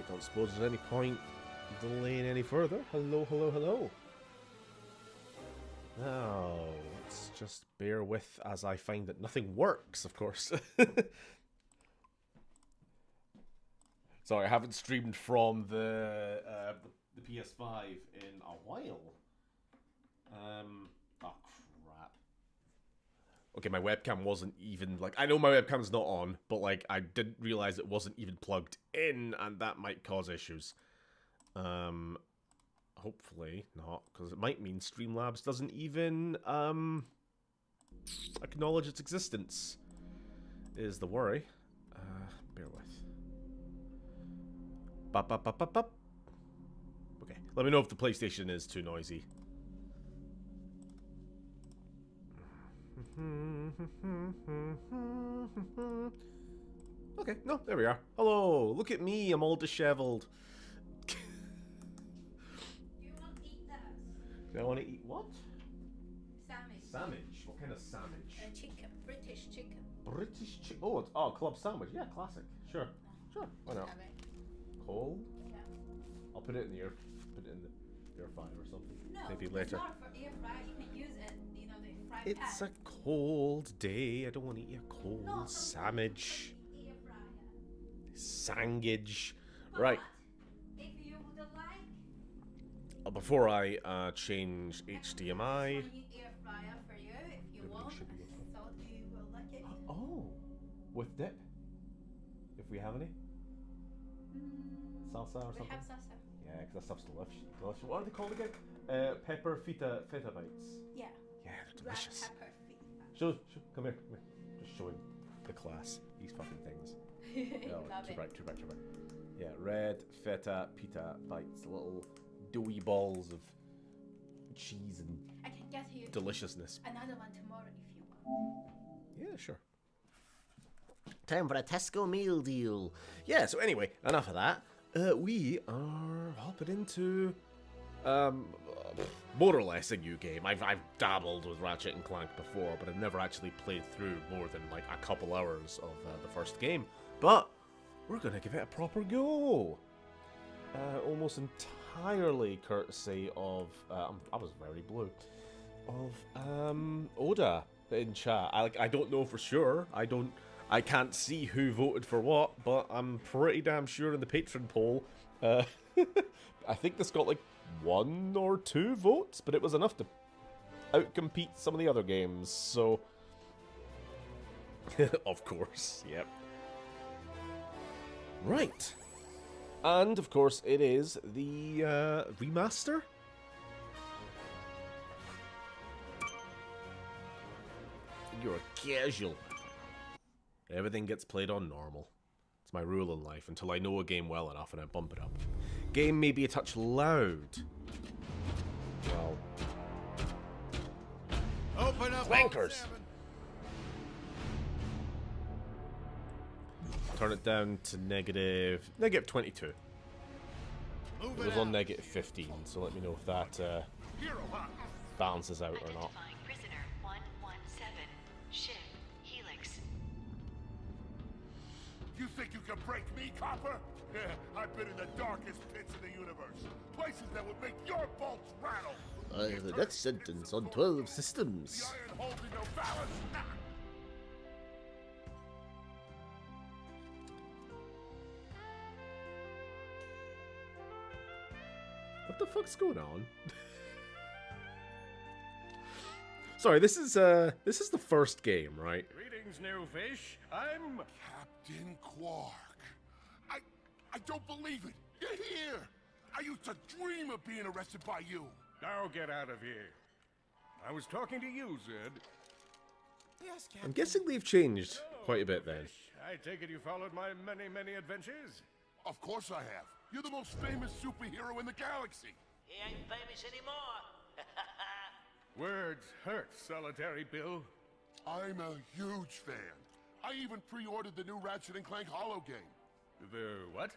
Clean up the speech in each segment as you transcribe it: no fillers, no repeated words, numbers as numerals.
Right, don't suppose there's any point delaying any further. Hello, hello, hello. Now, let's just bear with as I find that nothing works, of course. Sorry, I haven't streamed from the PS5 in a while. Oh crap. Okay, my webcam wasn't even, like, I know my webcam's not on, but, like, I didn't realize it wasn't even plugged in, and that might cause issues. Hopefully not, because it might mean Streamlabs doesn't even, acknowledge its existence, is the worry. Bear with. Bop, bop, bop, bop, bop. Okay, let me know if the PlayStation is too noisy. Okay, no, there we are. Hello, look at me, I'm all disheveled. You want to eat that? Do I want to eat what? Sandwich. Sandwich? What kind of sandwich? Chicken. British chicken. British chicken. Oh, it's club sandwich. Yeah, classic. Sure, sure. Why not? Have it. Cold? Yeah. I'll put it in the air. Put it in the air fryer or something. No, maybe it's later. not for air fry. You can use it. You know the fry pan. It's a cold day. I don't want to eat a cold No, sandwich. Air fryer. Sandwich. But Right. if you would like. Before I change HDMI. I need air fryer for you if you want. should be good. So you will like it. Oh, with dip. If we have any salsa or We something. have salsa. Yeah, because that stuff's delicious. Delicious. What are they called again? Pepper feta bites. Yeah. Yeah, they're Red delicious. pepper feet. Show, come here, come here. Just showing the class. These fucking things. Oh, Love too it. bright, too bright, too bright. Yeah, red feta pita bites. Little doughy balls of cheese and I can get you deliciousness. another one tomorrow if you want. Yeah, sure. Time for a Tesco meal deal. Yeah, so anyway, enough of that. We are hopping into more or less a new game. I've dabbled with Ratchet and Clank before, but I've never actually played through more than like a couple hours of the first game. But we're gonna give it a proper go. Almost entirely courtesy of I was very blue of Oda in chat. I don't know for sure. I can't see who voted for what, but I'm pretty damn sure in the Patron poll, I think this got like 1 or 2 votes, but it was enough to outcompete some of the other games, so... Of course, yep. Right. And, of course, it is the remaster? You're a casual. Everything gets played on normal. It's my rule in life until I know a game well enough and I bump it up. Game may be a touch loud. Well... Open up, Clankers! Turn it down to negative 22. It was on negative 15, so let me know if that balances out or not. Identifying prisoner 117, ship Helix. You think you can break me, copper? Yeah, I've been in the darkest pits of the universe. Places that would make your bolts rattle. I have the death sentence on 12 systems. The iron holding no balance. Ah! What the fuck's going on? Sorry, this is the first game, right? Greetings, new fish. I'm... Captain Quark. I don't believe it. You're here. I used to dream of being arrested by you. Now get out of here. I was talking to you, Zed. Yes, Captain. I'm guessing they've changed quite a bit then. Fish, I take it you followed my many, many adventures? Of course I have. You're the most famous superhero in the galaxy. He ain't famous anymore. Words hurt, Solitary Bill. I'm a huge fan. I even pre-ordered the new Ratchet and Clank Holo game. The what?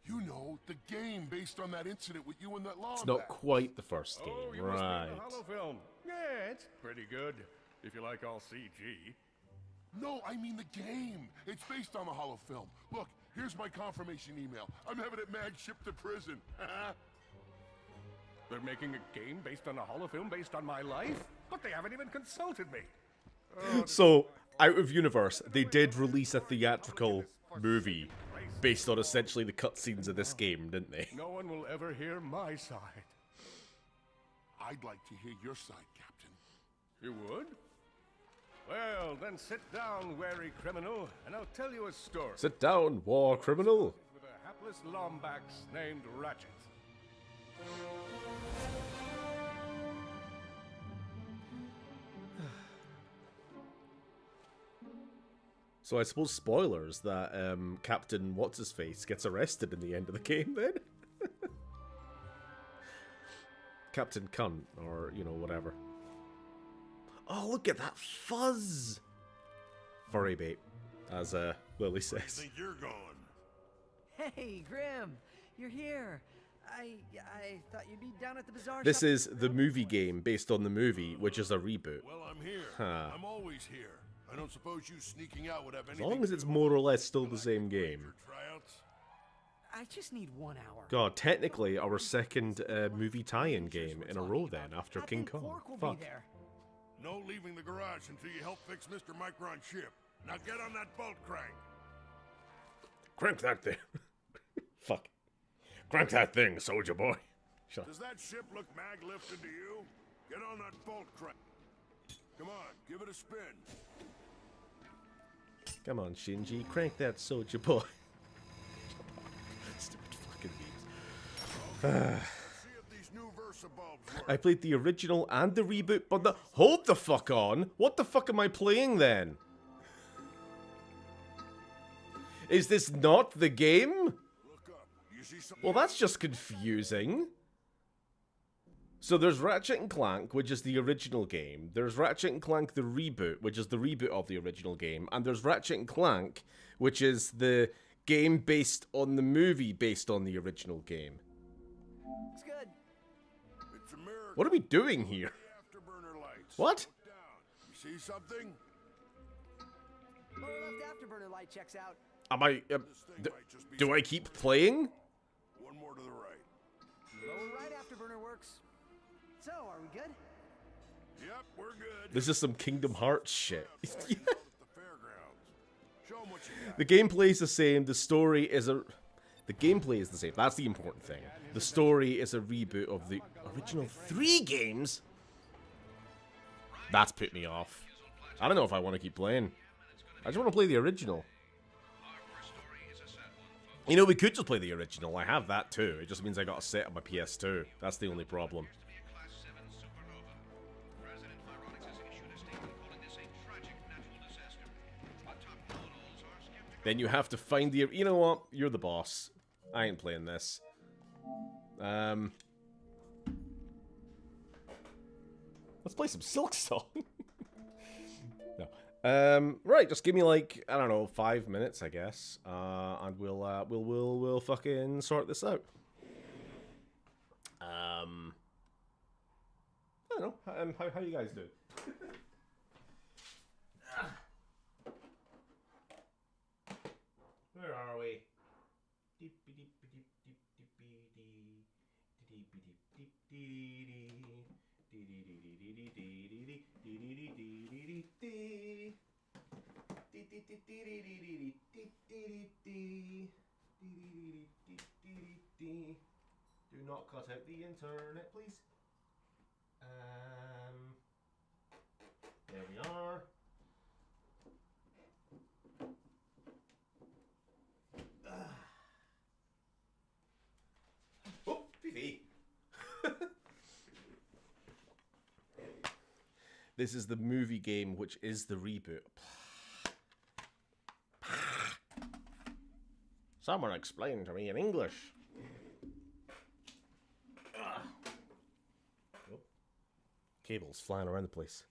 You know, the game based on that incident with you and that law. It's not quite the first game, Oh, you right? must mean the holofilm. Yeah, it's pretty good, if you like all CG. No, I mean the game. It's based on the holo film. Look, Here's my confirmation email. I'm having it mag shipped to prison. They're making a game based on a holofilm based on my life? But they haven't even consulted me. So, out of universe, they did release a theatrical movie based on essentially the cutscenes of this game, didn't they? No one will ever hear my side. I'd like to hear your side, Captain. You would? Well, then sit down, wary criminal, and I'll tell you a story. Sit down, war criminal. With a hapless Lombax named Ratchet. So I suppose spoilers that Captain What's-His-Face gets arrested in the end of the game then? Captain Cunt, or, you know, whatever. Oh, look at that fuzz! Furry bait, as Lily says. Think you're going? Hey, Grim, you're here. I thought you'd be down at the bazaar. This is the movie game based on the movie, which is a reboot. Well, I'm here. Huh. I'm always here. I don't suppose you sneaking out would have As anything long as to it's do more or with less still the same game. Ranger tryouts? I just need 1 hour. God, technically our second movie tie-in game in a row then, after King Captain Kong. Quark will Fuck. be there. No leaving the garage until you help fix Mr. Micron's ship. Now get on that bolt crank. Crank that thing. Fuck. Crank that thing, soldier boy. Shut Does that ship look mag-lifted to you? Get on that bolt crank. Come on, give it a spin. Come on, Shinji, crank that soldier boy. Stupid fucking memes. See if these new Versa bulbs work. I played the original and the reboot, but the— Hold the fuck on! What the fuck am I playing then? Is this not the game? Look up. You see something? Well, that's just confusing. So there's Ratchet and Clank, which is the original game. There's Ratchet and Clank the reboot, which is the reboot of the original game. And there's Ratchet and Clank, which is the game based on the movie based on the original game. It's good. It's a miracle. What are we doing here? The afterburner lights. What? Look down. You see something? Lower left afterburner light checks out. Am I... This thing might just be do I keep playing? one more to the right. Lower right afterburner works. So, are we good? Yep, we're good. This is some Kingdom Hearts shit. Out at the fairgrounds. Show 'em what you got. The gameplay is the same. The story is a... The gameplay is the same. That's the important thing. The story is a reboot of the original 3 games. That's put me off. I don't know if I want to keep playing. I just want to play the original. You know, we could just play the original. I have that too. It just means I got to set up my PS2. That's the only problem. Then you have to find the... You know what? You're the boss. I ain't playing this. Let's play some Silk Song. No. Right, just give me like, I don't know, 5 minutes, I guess. And we'll fucking sort this out. I don't know. How you guys doing? Where are we? Do not cut out the internet, please. There we are. Oh, Fifi. This is the movie game, which is the reboot. Someone explain to me in English. Oh. Cables flying around the place.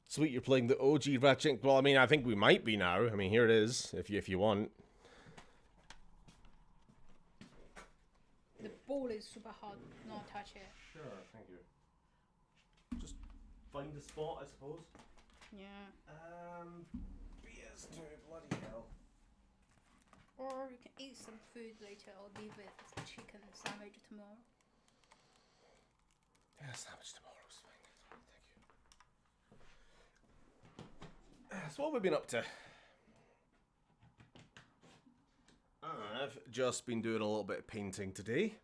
Sweet, you're playing the OG Ratchet. Well, I mean, I think we might be now. I mean, here it is, if you want. The ball is super hard. Not touch it. Sure, thank you. Just find a spot, I suppose. Yeah. PS2, bloody hell. Or you can eat some food later or leave it chicken sandwich tomorrow. Yeah, sandwich tomorrow's fine. Thank you. So what have we been up to? I've just been doing a little bit of painting today.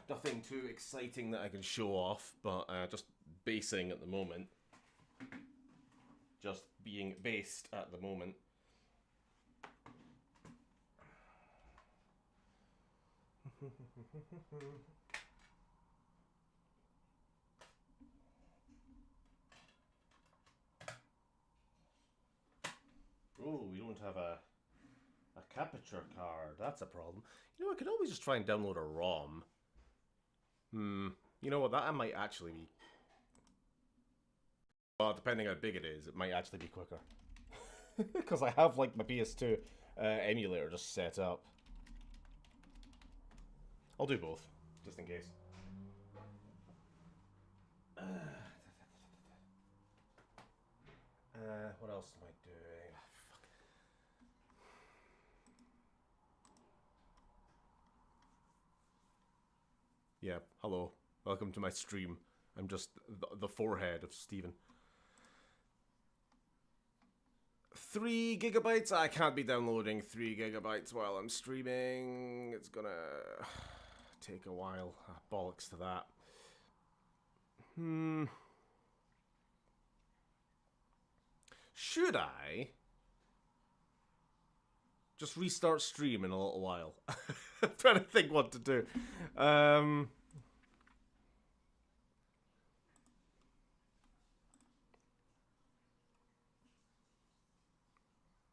Nothing too exciting that I can show off, but just basing at the moment. Just being based at the moment. Oh, we don't have a capture card. That's a problem. You know, I could always just try and download a ROM. You know what? That might actually be... Well, depending how big it is, it might actually be quicker. Because I have, like, my PS2 emulator just set up. I'll do both, just in case. What else am I doing? Fuck. Yeah, hello. Welcome to my stream. I'm just the forehead of Steven. 3 gigabytes? I can't be downloading 3 gigabytes while I'm streaming. It's gonna take a while. Bollocks to that. Should I just restart stream in a little while? I'm trying to think what to do.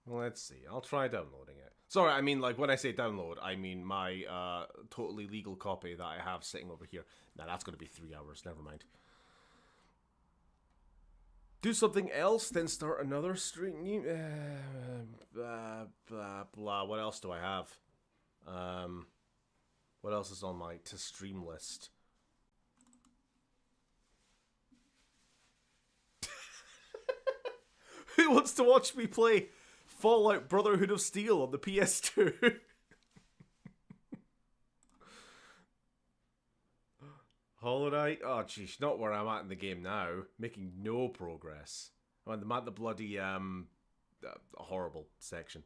Let's see. I'll try downloading it. Sorry, I mean, like, when I say download, I mean my totally legal copy that I have sitting over here. Now, that's going to be 3 hours. Never mind. Do something else, then start another stream. Blah, blah, blah. What else do I have? What else is on my to-stream list? Who wants to watch me play Fallout Brotherhood of Steel on the PS2? Hollow Knight? Oh, jeez, not where I'm at in the game now. Making no progress. I'm at the bloody, horrible section.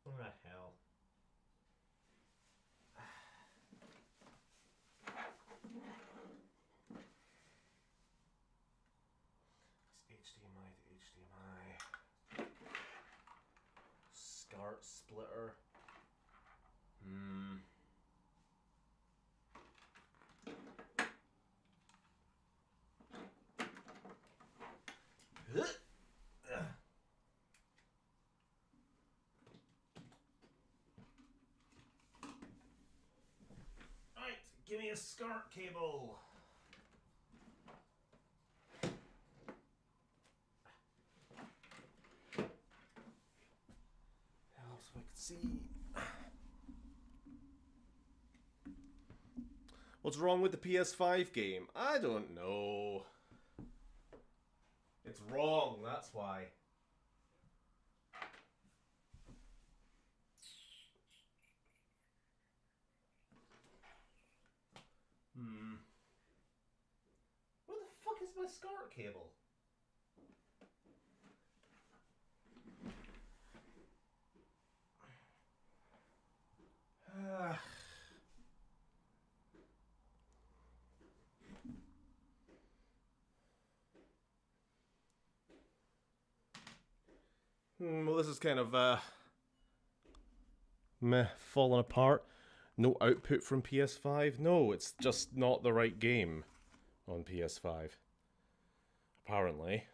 What the hell? It's HDMI to HDMI. SCART splitter. Right, give me a SCART cable. Helps if I can see. What's wrong with the PS5 game? I don't know. It's wrong, that's why. Where the fuck is my SCART cable? Well, this is kind of, meh, falling apart. No output from PS5? No, it's just not the right game on PS5. Apparently.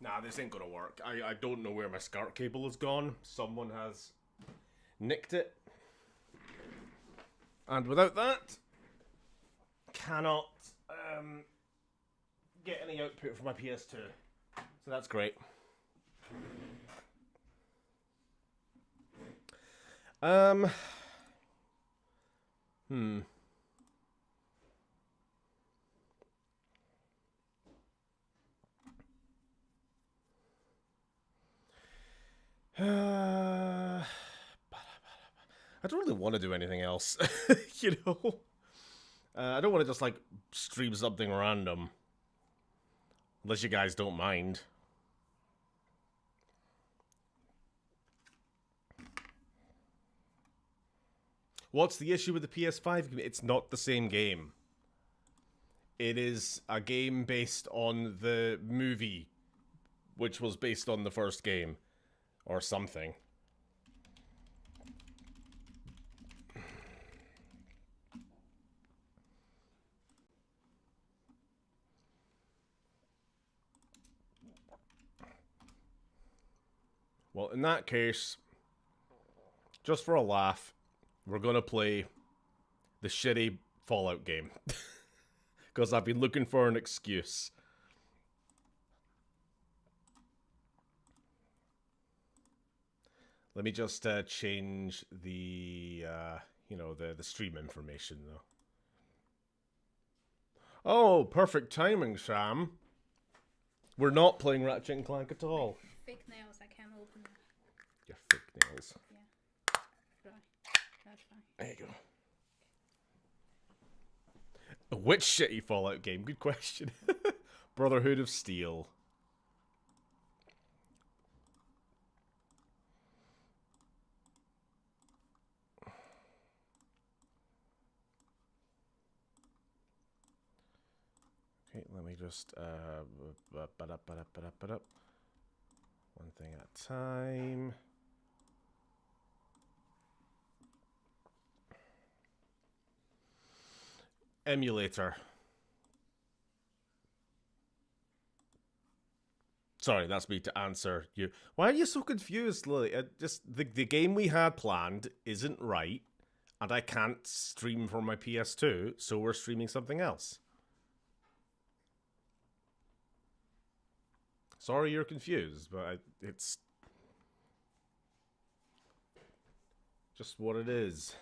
Nah, this ain't gonna work. I don't know where my SCART cable has gone. Someone has nicked it. And without that, cannot get any output from my PS2. So that's great. I don't really want to do anything else, you know? I don't want to just, like, stream something random. Unless you guys don't mind. What's the issue with the PS5? It's not the same game. It is a game based on the movie, which was based on the first game. Or something. Well, in that case, just for a laugh, we're gonna play the shitty Fallout game. Because I've been looking for an excuse. Let me just change the, you know, the stream information, though. Oh, perfect timing, Sam. We're not playing Ratchet and Clank at all. Fake nails, I can't open them. Your fake nails. Yeah. Right. That's fine. There you go. Which shitty Fallout game? Good question. Brotherhood of Steel. Okay, let me just one thing at a time. Emulator. Sorry, that's me to answer you. Why are you so confused, Lily? Just the game we had planned isn't right, and I can't stream from my PS2, so we're streaming something else. Sorry you're confused, but it's just what it is.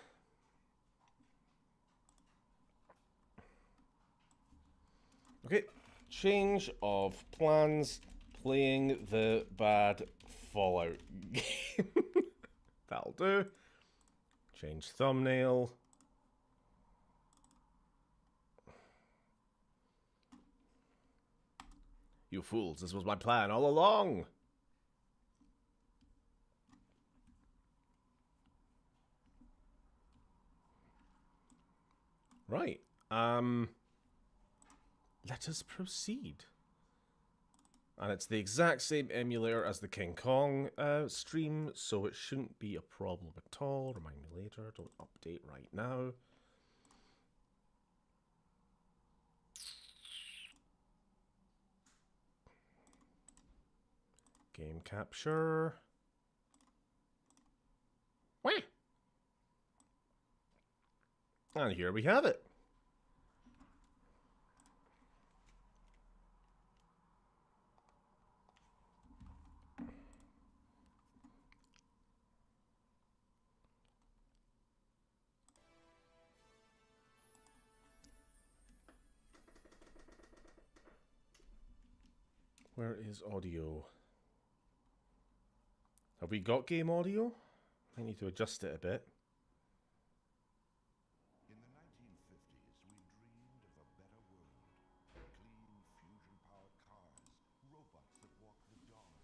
Okay, change of plans, playing the bad Fallout game. That'll do. Change thumbnail. You fools, this was my plan all along. Right. Let us proceed. And it's the exact same emulator as the King Kong stream, so it shouldn't be a problem at all. Remind me later, don't update right now. Game capture. Wah! And here we have it. Where is audio? Have we got game audio? I need to adjust it a bit. In the 1950s, we dreamed of a better world. Clean, fusion-powered cars, robots that walk the dog.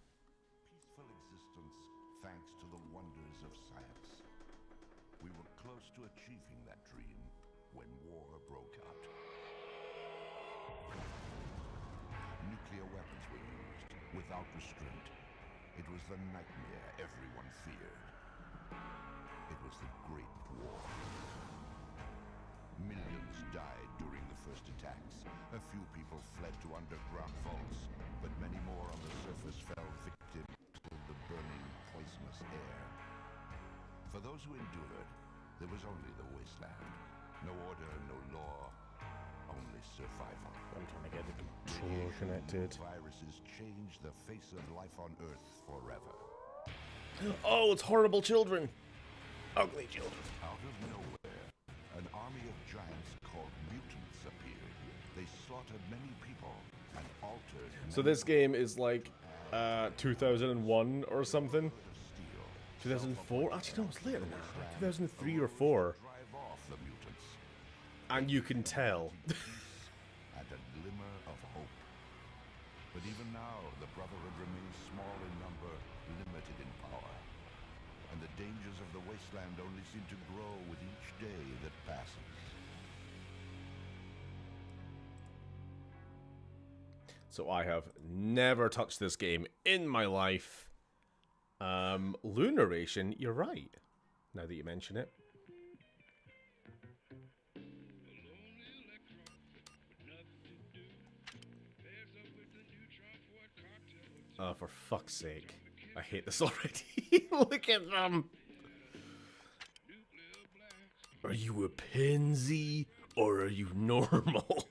Peaceful existence thanks to the wonders of science. We were close to achieving that dream when war broke out. Nuclear weapons were used without restraint. It was the nightmare everyone feared. It was the Great War. Millions died during the first attacks, A few people fled to underground vaults, but many more on the surface fell victim to the burning, poisonous air. For those who endured, there was only the wasteland. No order, no law, only survival. I'm trying to get the controller connected. Viruses changed the face of life on Earth forever. Oh, it's horrible children. Ugly children. Out of nowhere, an army of giants called mutants appeared. They slaughtered many people and altered So this game is like 2001 or something. 2004? Actually, no, it's later than that. Like 2003 or 4. drive off the mutants. And you can tell. And a glimmer of hope. But even now, the Brotherhood remains small in number, limited in power. And the dangers of the wasteland only seem to grow with each day that passes. So I have never touched this game in my life. Lunaration, you're right. Now that you mention it. Oh, for fuck's sake. I hate this already. Look at them. Are you a pansy or are you normal?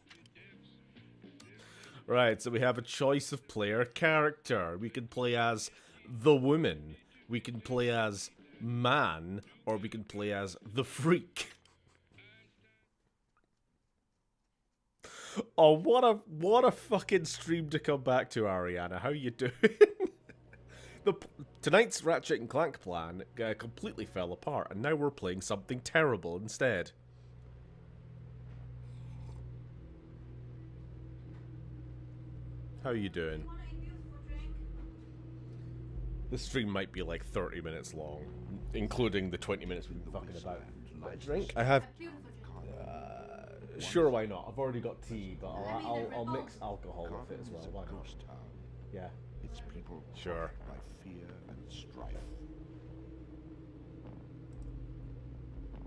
Right, so we have a choice of player character. We can play as the woman. We can play as man, or we can play as the freak. Oh, what a fucking stream to come back to, Ariana. How you doing? Tonight's Ratchet and Clank plan completely fell apart, and now we're playing something terrible instead. How you doing? This stream might be like 30 minutes long, including the 20 minutes we've been fucking about. A drink? I have. Sure, why not? I've already got tea, but I'll mix alcohol with it as well. Why not? Yeah. Its people Sure. by fear and strife.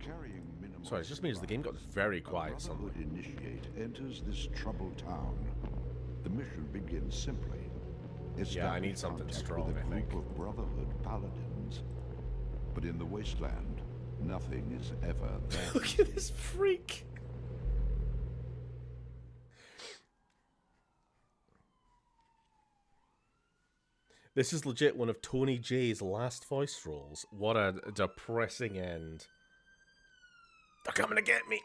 Carrying minimum. Sorry, it just means the game got very quiet suddenly. Brotherhood Initiate enters this troubled town. The mission begins simply. Yeah, I need Establish something contact strong, with a I group think. of Brotherhood paladins. But in the wasteland, nothing is ever there. Look at this freak. This is legit one of Tony J's last voice roles. What a depressing end. They're coming to get me.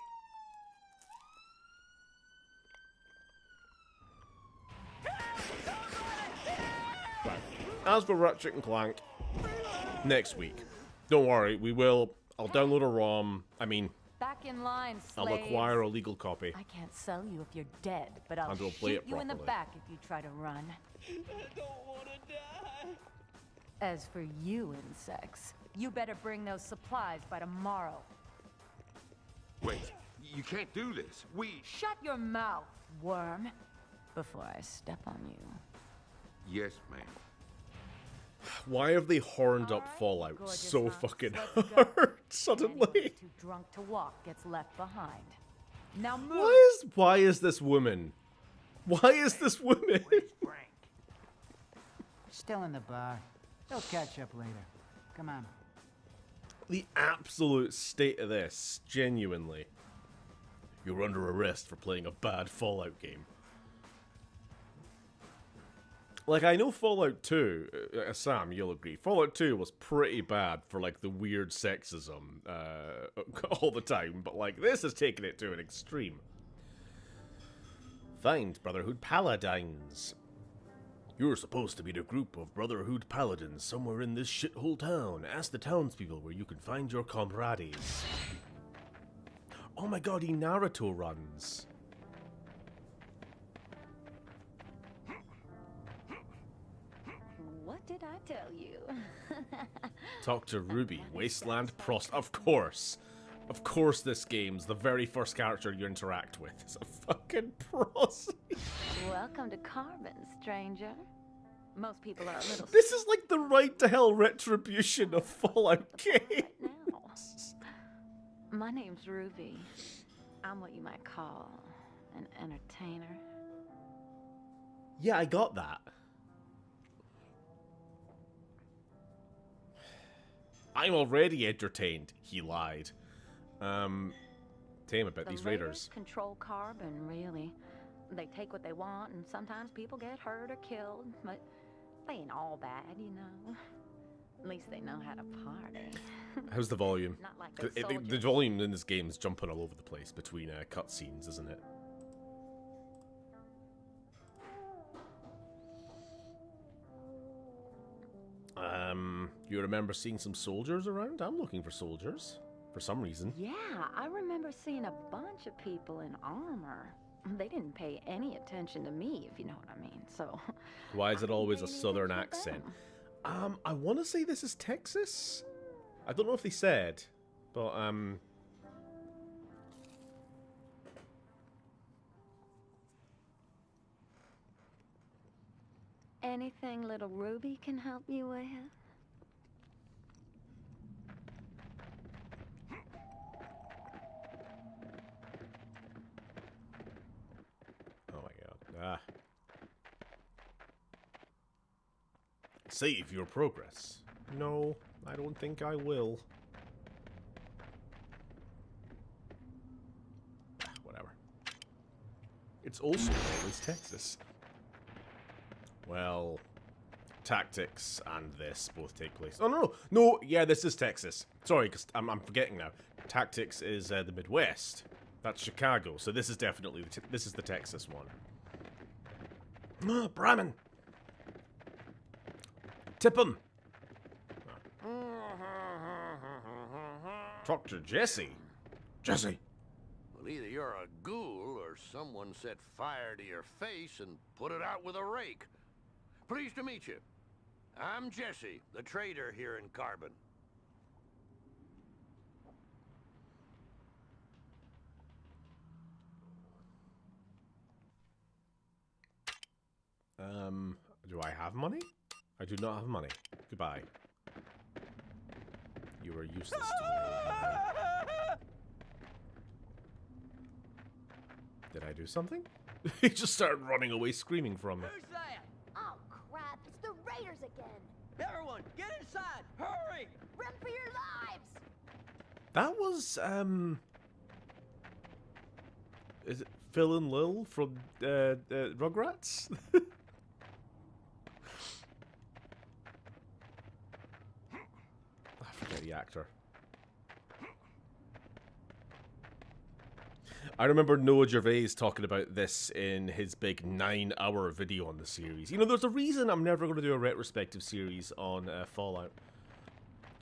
Right. As for Ratchet and Clank, next week. Don't worry, we will. I'll download a ROM. I mean, Back in line, I'll slaves. acquire a legal copy. I can't sell you if you're dead, but I'll And we'll play shoot it you in the properly. back if you try to run. I don't want to die. As for you, insects, you better bring those supplies by tomorrow. Wait, you can't do this. Shut your mouth, worm, before I step on you. Yes, ma'am. Why have they horned up Alright, Fallout gorgeous so hunks, fucking let's go. hard Anyone suddenly? too drunk to walk gets left behind. Now move. Why is this woman? Why is this woman? Still in the bar. They'll catch up later. Come on. The absolute state of this, genuinely. You're under arrest for playing a bad Fallout game. Like, I know Fallout 2, Sam, you'll agree, Fallout 2 was pretty bad for, like, the weird sexism all the time, but, like, this is taking it to an extreme. Find Brotherhood Paladins. You're supposed to be the group of Brotherhood Paladins somewhere in this shithole town. Ask the townspeople where you can find your comrades. Oh my god, he Naruto runs. What did I tell you? Talk to Ruby, Wasteland Prost. Of course. Of course this game's the very first character you interact with is a fucking prost. Welcome to Carbon, stranger. Most people are a little This is like the Right to Hell retribution of Fallout games. right now. My name's Ruby. I'm what you might call an entertainer. Yeah, I got that. I'm already entertained, he lied. Tame about these raiders. Control Carbon, really. They take what they want, and sometimes people get hurt or killed, but they ain't all bad, you know. At least they know how to party. How's the volume? Not like The volume in this game is jumping all over the place between cutscenes, isn't it? You remember seeing some soldiers around? I'm looking for soldiers, for some reason. Yeah, I remember seeing a bunch of people in armor. They didn't pay any attention to me, if you know what I mean, so... Why is it always a southern accent? I want to say this is Texas? I don't know if they said, but, Anything little Ruby can help you with? oh my god. Save your progress. No, I don't think I will. Whatever. It's also always Texas. Well, Tactics and this both take place. Oh, no, yeah, this is Texas. Sorry, because I'm forgetting now. Tactics is the Midwest. That's Chicago, so this is definitely, this is the Texas one. Brahmin! Tip him! Talk to Jesse. Jesse! Well, either you're a ghoul or someone set fire to your face and put it out with a rake. Pleased to meet you. I'm Jesse, the trader here in Carbon. Do I have money? I do not have money. Goodbye. You are useless to me. Did I do something? He just started running away screaming from me. Who's that? Oh crap, it's the Raiders again! Everyone, get inside! Hurry! Run for your lives! That was, is it Phil and Lil from, Rugrats? I forget the actor. I remember Noah Gervais talking about this in his big 9-hour video on the series. You know, there's a reason I'm never going to do a retrospective series on Fallout.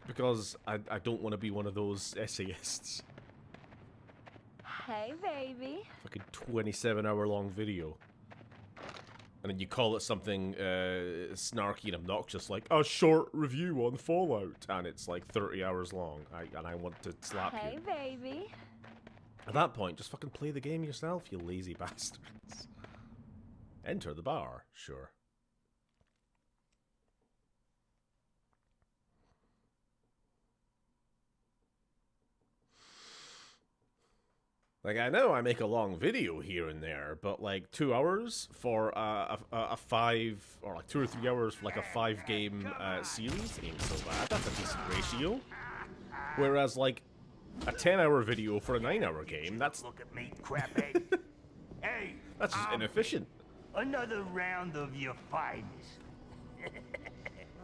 Because I don't want to be one of those essayists. Hey, baby. Fucking 27-hour long video. And then you call it something snarky and obnoxious like a short review on Fallout. And it's like 30 hours long. And I want to slap you. Hey, baby. At that point, just fucking play the game yourself, you lazy bastards. Enter the bar, sure. Like, I know I make a long video here and there, but like 2 hours for a 5, or like 2 or 3 hours for like a 5-game series ain't so bad. That's a decent ratio. Whereas like a 10-hour video for a 9-hour game, that's... Look at me, craphead. Hey! That's just inefficient. Another round of your finest.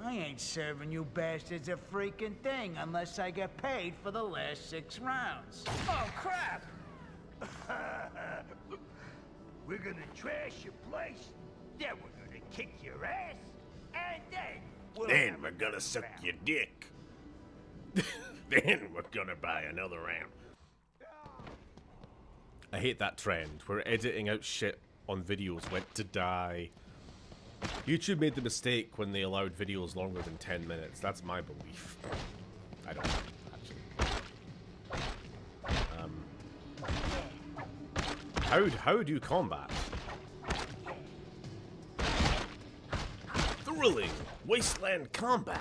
I ain't serving you bastards a freaking thing unless I get paid for the last 6 rounds. Oh, crap! We're gonna trash your place, then we're gonna kick your ass, and then we're gonna suck your dick. Then we're gonna buy another round. I hate that trend where editing out shit on videos went to die. YouTube made the mistake when they allowed videos longer than 10 minutes. That's my belief. I don't know, actually. How do you combat? Thrilling wasteland combat.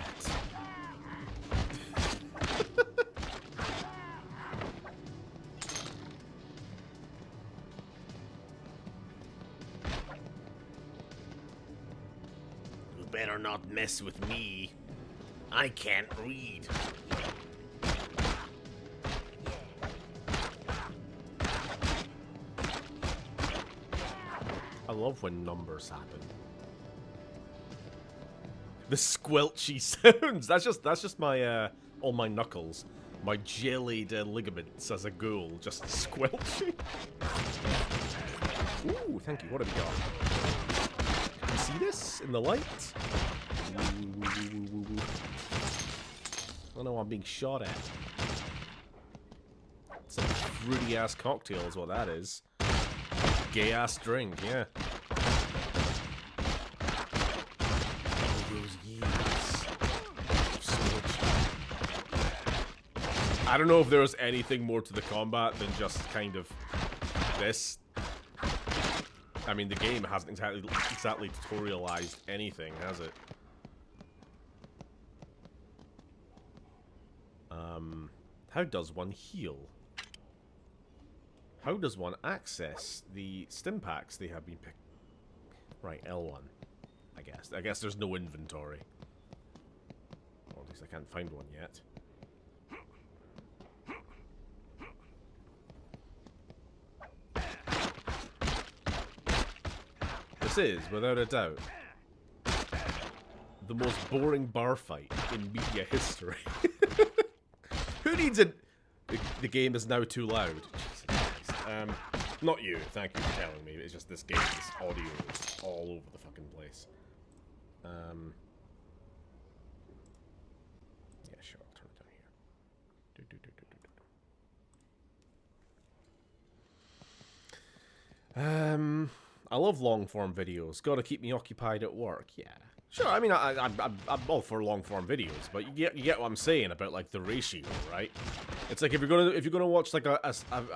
better not mess with me. I can't read. I love when numbers happen. The squelchy sounds. That's just my all my knuckles, my jellied ligaments as a ghoul, just squelchy. Ooh, thank you. What have we got? Can you see this in the light? Oh no, I'm being shot at. Some fruity ass cocktail is what that is. Gay ass drink, yeah. I don't know if there was anything more to the combat than just kind of this. I mean, the game hasn't exactly tutorialized anything, has it? How does one heal? How does one access the stim packs they have been picked? Right, L1. I guess there's no inventory. Or at least I can't find one yet. This is, without a doubt, the most boring bar fight in media history. Who needs it? The game is now too loud. Not you, thank you for telling me. It's just this game's audio is all over the fucking place. Yeah, sure, I'll turn it down here. I love long-form videos. Gotta keep me occupied at work. Yeah, sure. I mean, I'm all for long-form videos, but you get what I'm saying about like the ratio, right? It's like if you're gonna watch like a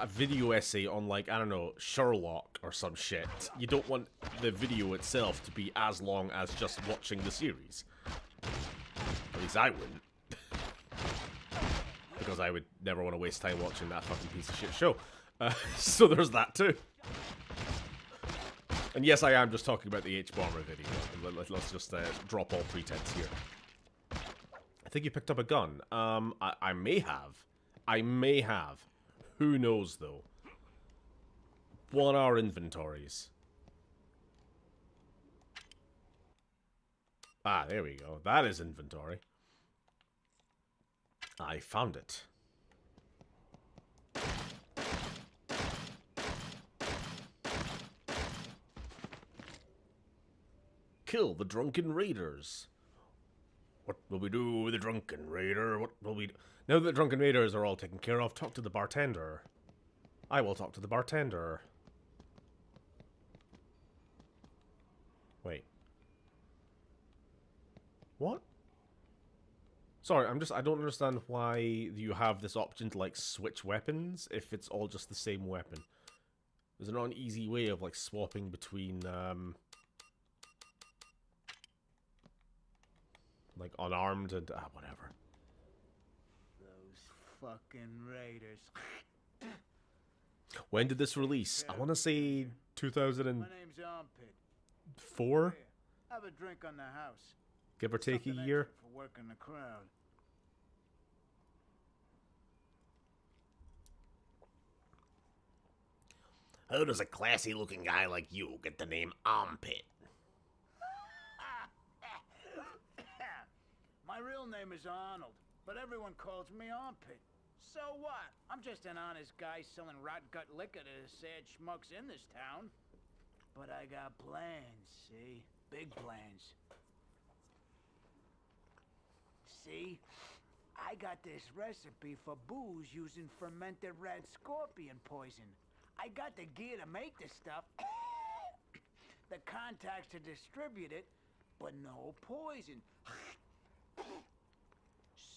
video essay on like, I don't know, Sherlock or some shit, you don't want the video itself to be as long as just watching the series. At least I wouldn't, because I would never want to waste time watching that fucking piece of shit show. So there's that too. And yes, I am just talking about the H-Bomber video. Let's just drop all pretense here. I think you picked up a gun. I may have. I may have. Who knows, though? What are inventories? Ah, there we go. That is inventory. I found it. Kill the drunken raiders. What will we do with the drunken raider? What will we do? Now that the drunken raiders are all taken care of, talk to the bartender. I will talk to the bartender. Wait. What? Sorry, I don't understand why you have this option to, like, switch weapons if it's all just the same weapon. Is there not an easy way of, like, swapping between, like, unarmed and, whatever. Those fucking raiders. When did this release? I want to say 2004? My name's Armpit. Here, have a drink on the house. Give or take a Something year? extra for working the crowd. How does a classy-looking guy like you get the name Armpit? My real name is Arnold, but everyone calls me Armpit. So what? I'm just an honest guy selling rot-gut liquor to the sad schmucks in this town. But I got plans, see? Big plans. See? I got this recipe for booze using fermented red scorpion poison. I got the gear to make the stuff, the contacts to distribute it, but no poison.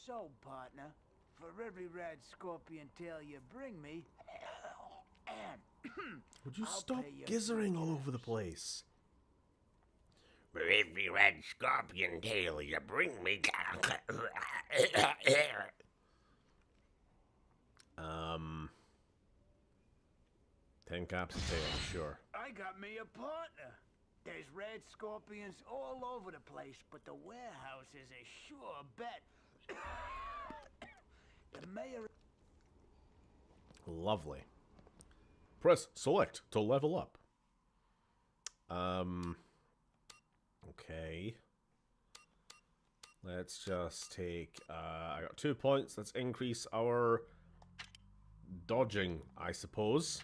So, partner, for every red scorpion tail you bring me, Would you I'll stop pay you gizzering all over the place? For every red scorpion tail you bring me. 10 caps a tail, sure. I got me a partner. There's red scorpions all over the place, but the warehouse is a sure bet. The mayor... Lovely. Press select to level up. Okay. Let's just take, I got 2 points. Let's increase our dodging, I suppose.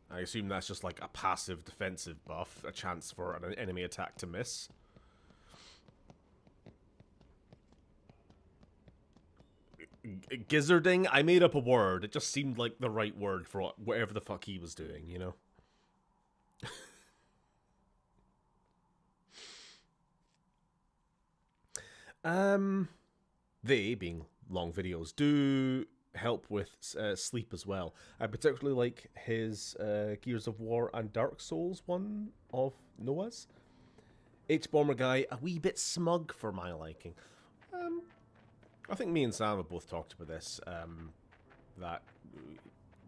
I assume that's just like a passive defensive buff, a chance for an enemy attack to miss. Gizzarding? I made up a word. It just seemed like the right word for whatever the fuck he was doing, you know? They, being long videos, do help with sleep as well. I particularly like his Gears of War and Dark Souls one of Noah's. H-Bomber guy, a wee bit smug for my liking. I think me and Sam have both talked about this, that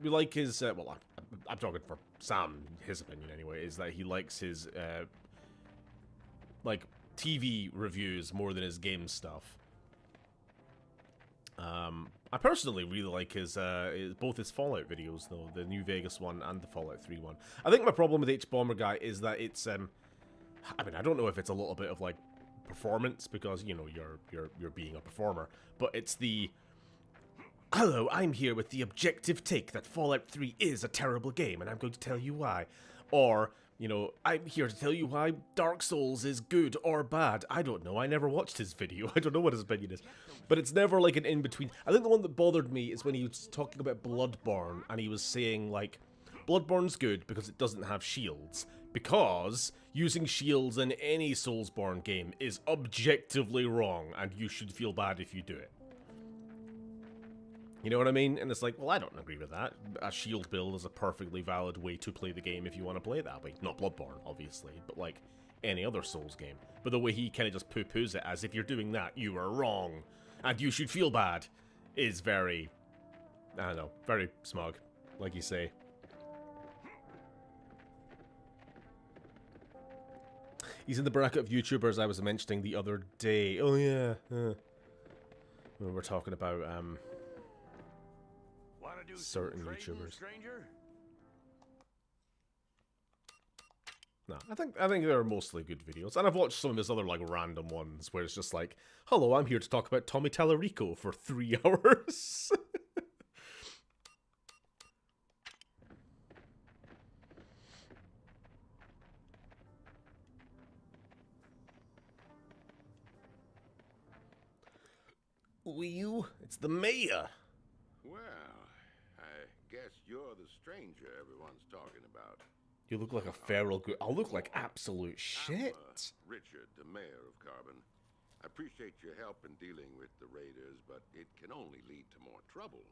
we like his, well, I'm talking for Sam, his opinion anyway, is that he likes his, like, TV reviews more than his game stuff. I personally really like his both his Fallout videos, though, the New Vegas one and the Fallout 3 one. I think my problem with H-Bomber guy is that it's, I mean, I don't know if it's a little bit of, like, performance, because, you know, you're being a performer, but it's the, hello, I'm here with the objective take that Fallout 3 is a terrible game, and I'm going to tell you why. Or, you know, I'm here to tell you why Dark Souls is good or bad. I don't know, I never watched his video, I don't know what his opinion is. But it's never like an in-between. I think the one that bothered me is when he was talking about Bloodborne, and he was saying, like, Bloodborne's good because it doesn't have shields. Because using shields in any Soulsborne game is objectively wrong, and you should feel bad if you do it. You know what I mean? And it's like, well, I don't agree with that. A shield build is a perfectly valid way to play the game if you want to play it that way. Not Bloodborne, obviously, but like any other Souls game. But the way he kind of just poo-poos it as if you're doing that, you are wrong, and you should feel bad, is very, I don't know, very smug, like you say. He's in the bracket of YouTubers I was mentioning the other day. Oh yeah, when we're talking about certain YouTubers. Stranger? No, I think they're mostly good videos, and I've watched some of his other like random ones where it's just like, "Hello, I'm here to talk about Tommy Tallarico for 3 hours." Well, it's the mayor. Well, I guess you're the stranger everyone's talking about. You look like a feral goat. I look like absolute shit. I'm Richard, the mayor of Carbon. I appreciate your help in dealing with the raiders, but it can only lead to more trouble.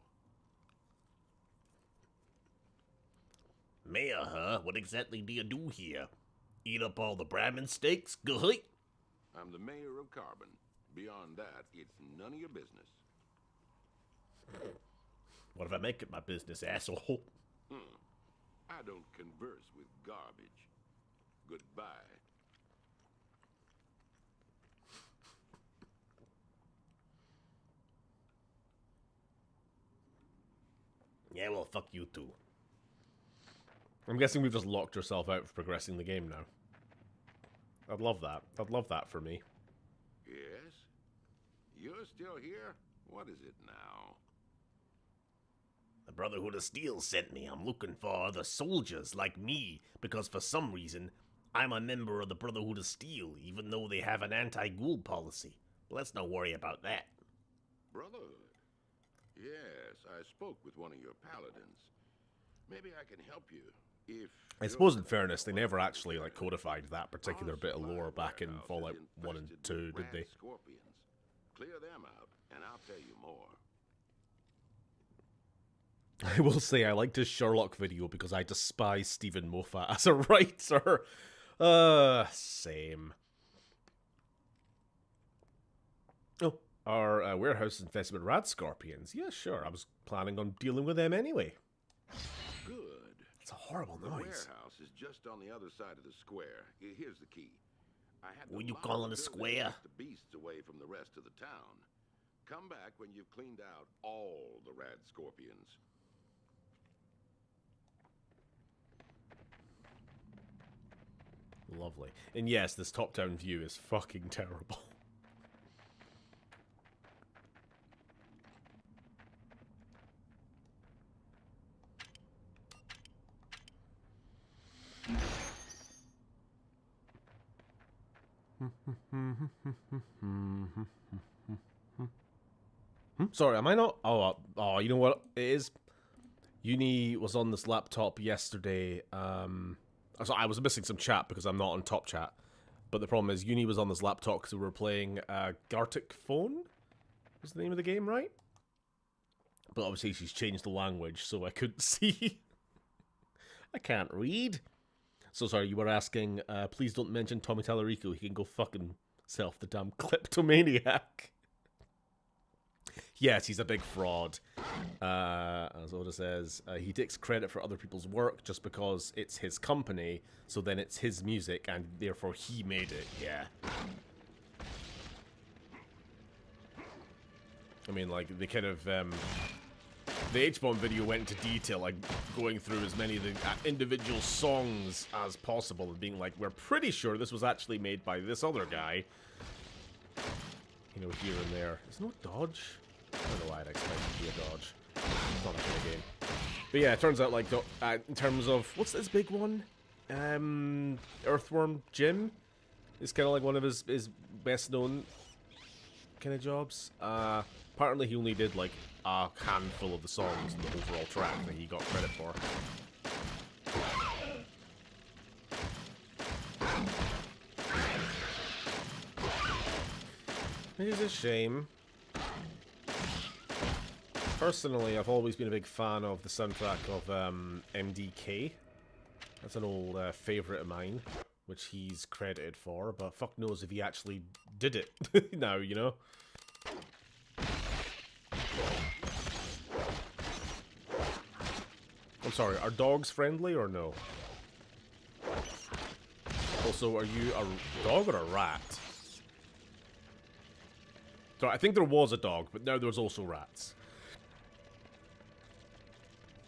Mayor, huh? What exactly do you do here? Eat up all the Brahmin steaks? Go ahead. I'm the mayor of Carbon. Beyond that, it's none of your business. What if I make it my business, asshole? I don't converse with garbage. Goodbye. Yeah, well, fuck you too. I'm guessing we've just locked ourselves out of progressing the game now. I'd love that. I'd love that for me. Yes? You're still here? What is it now? The Brotherhood of Steel sent me. I'm looking for other soldiers like me, because for some reason, I'm a member of the Brotherhood of Steel, even though they have an anti-ghoul policy. But let's not worry about that. Brotherhood? Yes, I spoke with one of your paladins. Maybe I can help you, if... I suppose in fairness, they never actually like codified that particular bit of lore back in Fallout 1 and 2, did they? Scorpions. Clear them out, and I'll tell you more. I will say I liked his Sherlock video because I despise Stephen Moffat as a writer. Same. Oh, our warehouse is infested with rad scorpions. Yeah, sure. I was planning on dealing with them anyway. Good. It's a horrible The noise. warehouse is just on the other side of the square. Here's the key. I had What to you lock calling the a building square? to keep the beasts away from the rest of the town. Come back when you've cleaned out all the rad scorpions. Lovely. And yes, this top-down view is fucking terrible. Sorry, am I not? Oh, you know what it is? Uni was on this laptop yesterday. So I was missing some chat because I'm not on top chat. But the problem is, Uni was on this laptop because we were playing Gartic Phone? Was the name of the game, right? But obviously she's changed the language, so I couldn't see. I can't read. So sorry, you were asking, please don't mention Tommy Tallarico. He can go fucking self, the damn kleptomaniac. Yes, he's a big fraud. As Oda says, he takes credit for other people's work just because it's his company, so then it's his music, and therefore he made it. Yeah. I mean, like, the kind of, the H-Bomb video went into detail, like, going through as many of the individual songs as possible, and being like, we're pretty sure this was actually made by this other guy. You know, here and there. There's no dodge. I don't know why I'd expect it to be a dodge. It's not a kind of game. But yeah, it turns out, like, in terms of... What's this big one? Earthworm Jim? It's kind of like one of his best-known kind of jobs. Apparently he only did, like, a handful of the songs in the overall track that he got credit for. It is a shame. Personally, I've always been a big fan of the soundtrack of MDK. That's an old favourite of mine, which he's credited for, but fuck knows if he actually did it now, you know? I'm sorry, are dogs friendly or no? Also, are you a dog or a rat? So I think there was a dog, but now there's also rats.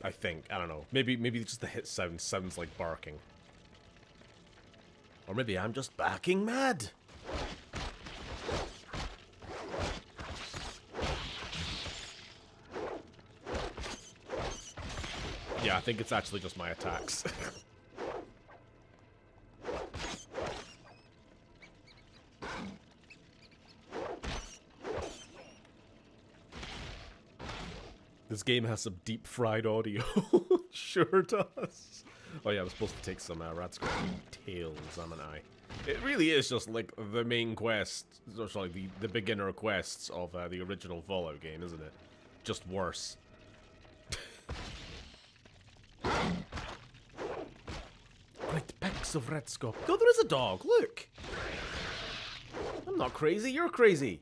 I think. I don't know. Maybe just the hit sound sounds like barking. Or maybe I'm just barking mad. Yeah, I think it's actually just my attacks. This game has some deep-fried audio. Sure does. Oh yeah, I'm supposed to take some Rat Scorpion tails, haven't I? It really is just like the main quest, or sorry, the beginner quests of the original Fallout game, isn't it? Just worse. Great packs of Rat Scorpion. Oh, there is a dog, look! I'm not crazy, you're crazy.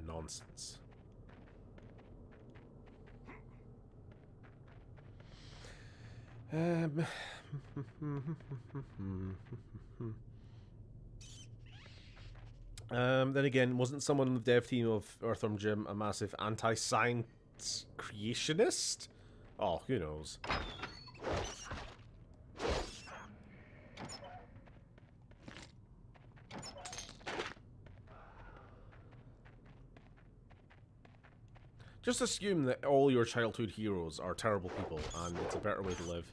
Nonsense. Then again, wasn't someone in the dev team of Earthworm Jim a massive anti-science creationist? Oh, who knows? Just assume that all your childhood heroes are terrible people, and it's a better way to live.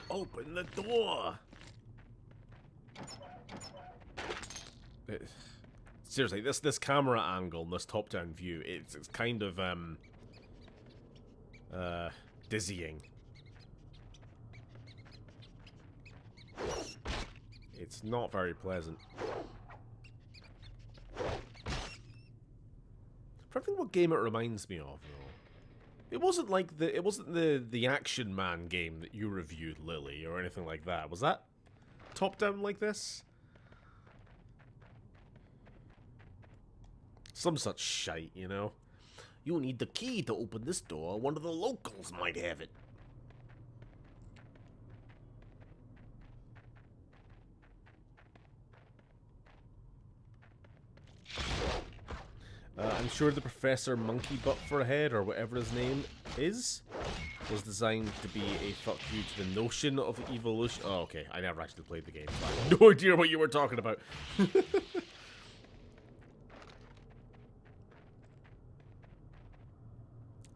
Open the door! Seriously, this camera angle and this top-down view, it's kind of, dizzying. It's not very pleasant. I'm trying to think what game it reminds me of, though. It wasn't like the Action Man game that you reviewed, Lily, or anything like that. Was that top-down like this? Some such shite, you know? You need the key to open this door. One of the locals might have it. I'm sure the Professor Monkey Butt for a Head, or whatever his name is, was designed to be a fuck you to the notion of evolution. Oh, okay. I never actually played the game, so I have no idea what you were talking about.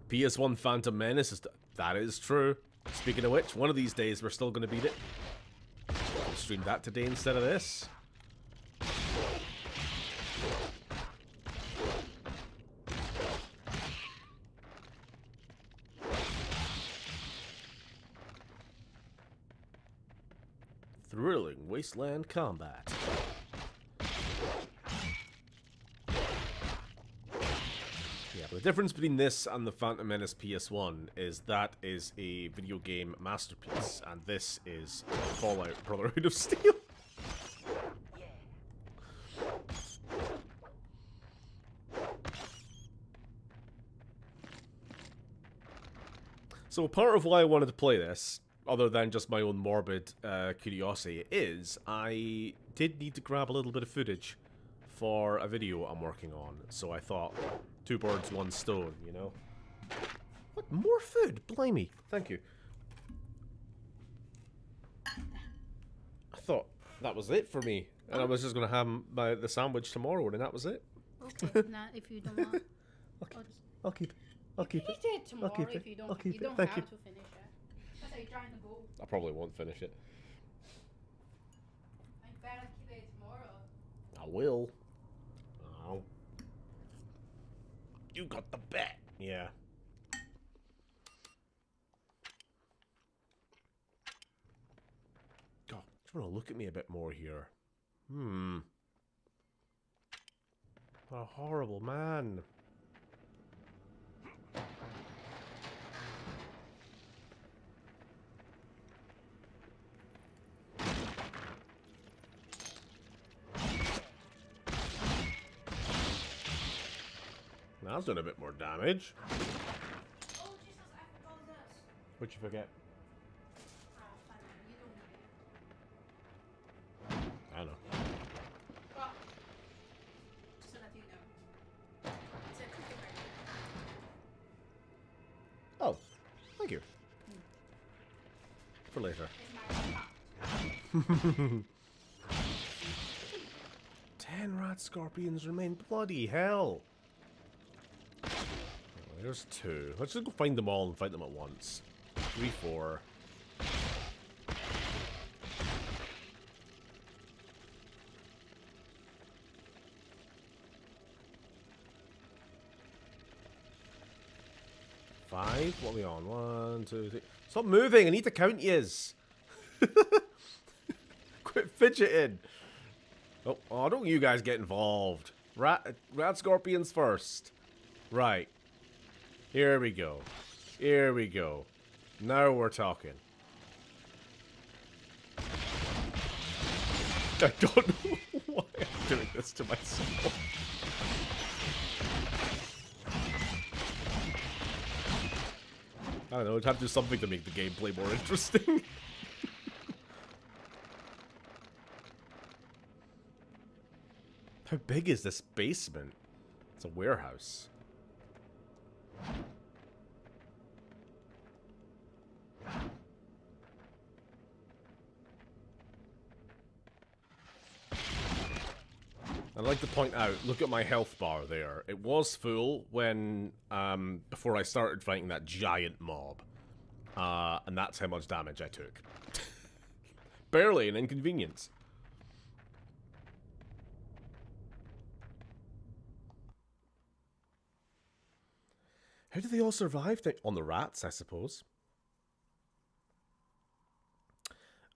PS1 Phantom Menace is... That is true. Speaking of which, one of these days we're still going to beat it. I'll stream that today instead of this. Thrilling wasteland combat. Yeah, but the difference between this and the Phantom Menace PS1 is that is a video game masterpiece, and this is Fallout Brotherhood of Steel. So part of why I wanted to play this, other than just my own morbid curiosity, is I did need to grab a little bit of footage for a video I'm working on. So I thought, two birds, one stone, you know? What? More food? Blimey. Thank you. I thought that was it for me. And I was just going to have the sandwich tomorrow, and that was it. Okay, now if you don't want... I'll keep it. I'll keep it. Eat it tomorrow I'll keep it. if you don't, I'll keep you it. don't Thank have you. to finish it. That's how you're trying to go. I probably won't finish it. I better keep it tomorrow. I will. Oh. You got the bet. Yeah. God, just want to look at me a bit more here. What a horrible man. Now that's done a bit more damage. Oh, Jesus, I forgot this. What'd you forget? Fine, you don't need it. I don't know. Well, just to let you know. It's a cookie right Oh, thank you. For later. It's my 10 rat scorpions remain. Bloody hell. Oh, there's 2. Let's just go find them all and fight them at once. 3, 4. Five? What are we on? 1, 2, 3. Stop moving! I need to count yous! Quit fidgeting! Oh, don't you guys get involved. Rat scorpions first. Right. Here we go. Here we go. Now we're talking. I don't know why I'm doing this to myself. I don't know, I'd have to do something to make the gameplay more interesting. How big is this basement? It's a warehouse. I'd like to point out, look at my health bar there. It was full when, before I started fighting that giant mob. And that's how much damage I took. Barely an inconvenience. How do they all survive? On the rats, I suppose.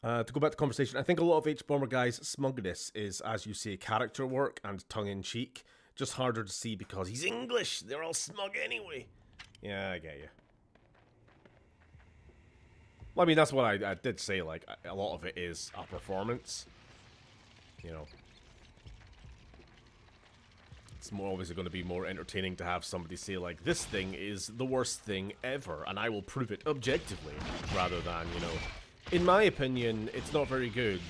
To go back to conversation, I think a lot of H-Bomber guys' smugness is, as you say, character work and tongue-in-cheek. Just harder to see because he's English. They're all smug anyway. Yeah, I get you. Well, I mean, that's what I did say. Like, a lot of it is a performance. You know. It's more obviously going to be more entertaining to have somebody say, like, this thing is the worst thing ever, and I will prove it objectively, rather than, you know, in my opinion, it's not very good,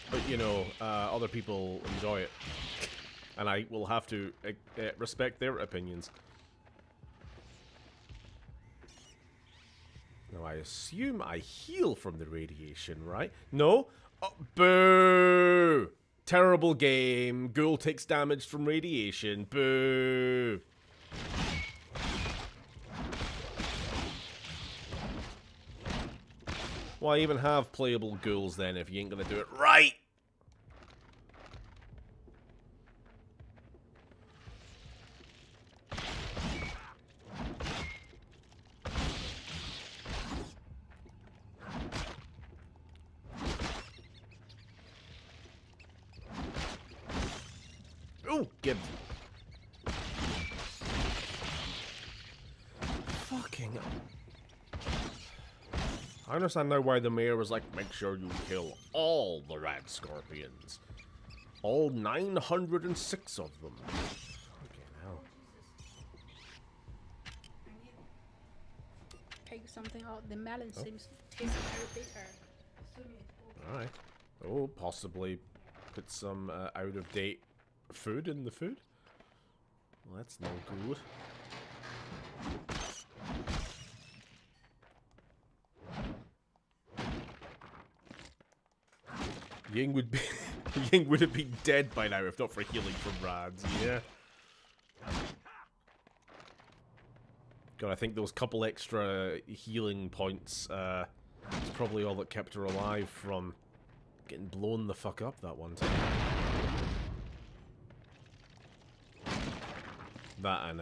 but, you know, other people enjoy it. And I will have to respect their opinions. Now, I assume I heal from the radiation, right? No? Oh, boo! Terrible game. Ghoul takes damage from radiation. Boo! Why even have playable ghouls then if you ain't gonna do it right? Ooh, get. Fucking. I understand now why the mayor was like, make sure you kill all the rat scorpions. All 906 of them. Fucking hell. Take something out. The melon seems to taste very bitter. Alright. Oh, possibly put some out-of-date food in the food? Well, that's no good. Ying would be Ying would have been dead by now if not for healing from rads, yeah. God, I think those couple extra healing points is probably all that kept her alive from getting blown the fuck up that one time. That and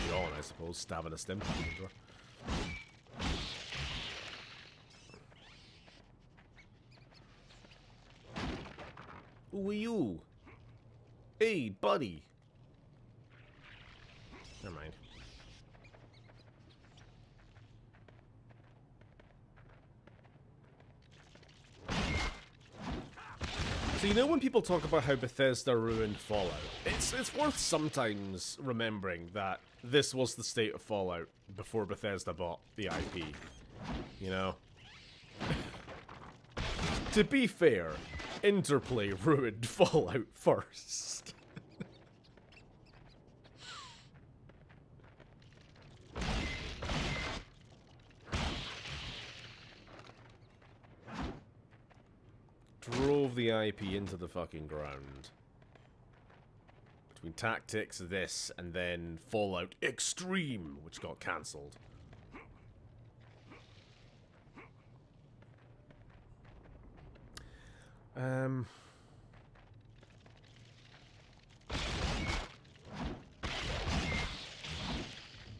John, I suppose, stabbing a stim pack into her. Who are you? Hey, buddy. Never mind. So you know when people talk about how Bethesda ruined Fallout, it's worth sometimes remembering that this was the state of Fallout before Bethesda bought the IP. You know? To be fair, Interplay ruined Fallout first. Drove the IP into the fucking ground. Between Tactics, this, and then Fallout Extreme, which got cancelled.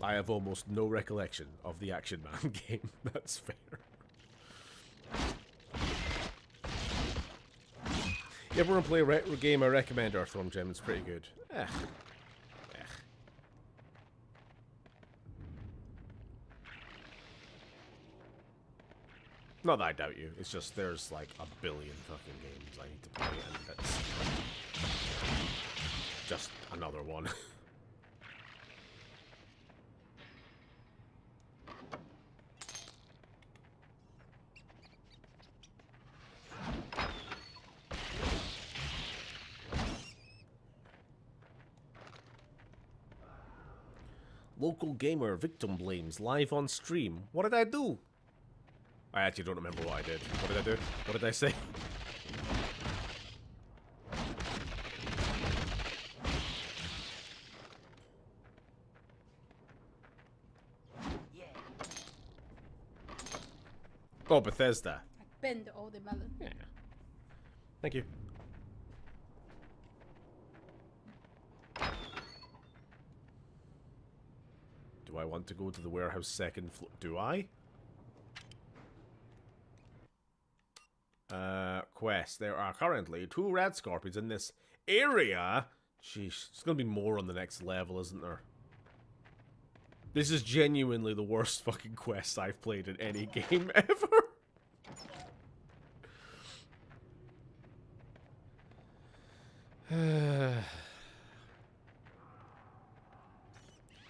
I have almost no recollection of the Action Man game, that's fair. You ever want to play a retro game I recommend, Earthworm Jim? It's pretty good. Not that I doubt you, it's just there's like a billion fucking games I need to play and that's just another one. Local gamer victim blames live on stream. What did I do? I actually don't remember what I did. What did I do? What did I say? Oh, Bethesda. I bend all the melon. Yeah. Thank you. Do I want to go to the warehouse second floor? Do I? quest. There are currently 2 red scorpions in this area. Sheesh, there's gonna be more on the next level, isn't there? This is genuinely the worst fucking quest I've played in any game ever.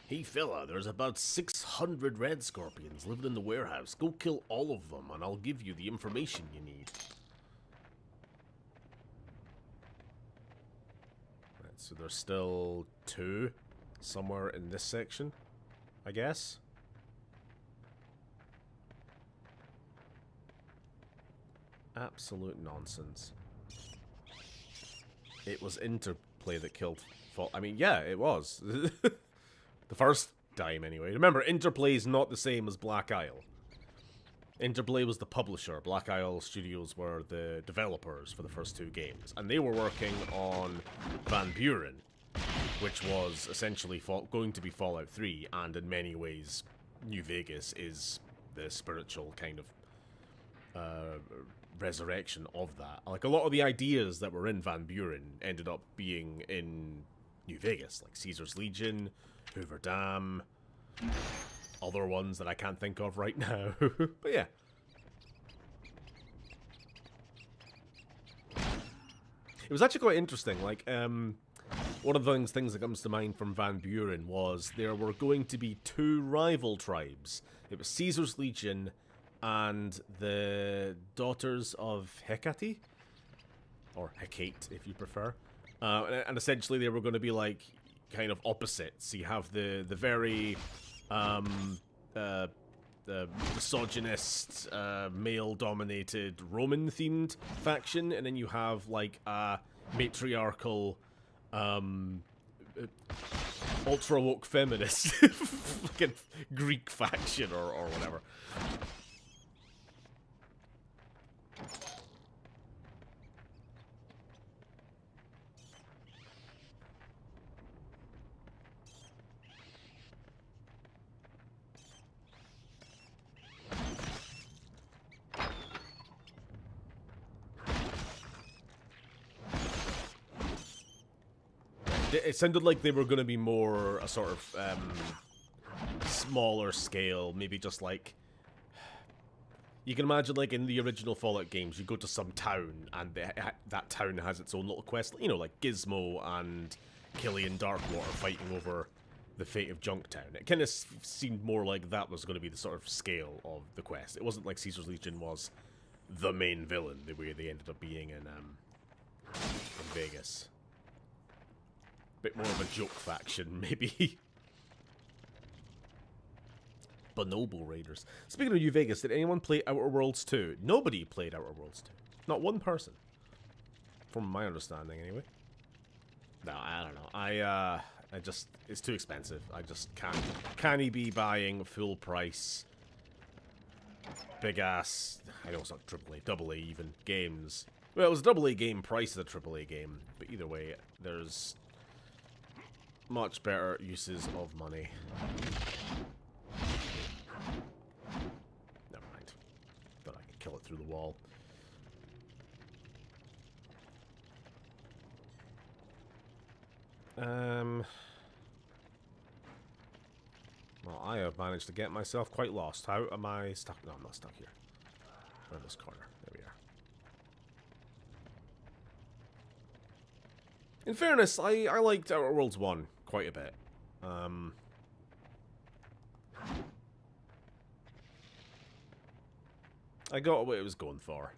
Hey fella, there's about 600 red scorpions living in the warehouse. Go kill all of them and I'll give you the information you need. Right, so there's still 2 somewhere in this section, I guess. Absolute nonsense. It was Interplay that killed Fall. I mean, yeah, it was. The first time, anyway. Remember, Interplay is not the same as Black Isle. Interplay was the publisher. Black Isle Studios were the developers for the first 2 games. And they were working on Van Buren, which was essentially going to be Fallout 3, and in many ways, New Vegas is the spiritual kind of resurrection of that. Like, a lot of the ideas that were in Van Buren ended up being in New Vegas, like Caesar's Legion, Hoover Dam, other ones that I can't think of right now. But yeah. It was actually quite interesting. Like, one of the things that comes to mind from Van Buren was there were going to be 2 rival tribes. It was Caesar's Legion and the Daughters of Hecate, or Hecate if you prefer. And essentially they were going to be like kind of opposites. You have the very misogynist, male-dominated Roman-themed faction, and then you have like a matriarchal, ultra-woke feminist fucking Greek faction or whatever. It sounded like they were going to be more a sort of smaller scale, maybe just like... You can imagine, like, in the original Fallout games, you go to some town, and that town has its own little quest. You know, like Gizmo and Killian Darkwater fighting over the fate of Junktown. It kind of seemed more like that was going to be the sort of scale of the quest. It wasn't like Caesar's Legion was the main villain, the way they ended up being in Vegas. Bit more of a joke faction, maybe. Bonobo Raiders. Speaking of New Vegas, did anyone play Outer Worlds 2? Nobody played Outer Worlds 2. Not one person. From my understanding, anyway. No, I don't know. I just... It's too expensive. I just can't be buying full price, big ass... I know it's not AAA, AA even, games. Well, it was a AA game price of the AAA game. But either way, there's... much better uses of money. Never mind. Thought I could kill it through the wall. Well, I have managed to get myself quite lost. How am I stuck? No, I'm not stuck here. Around this corner. There we are. In fairness, I liked Outer Worlds 1 quite a bit. I got what it was going for.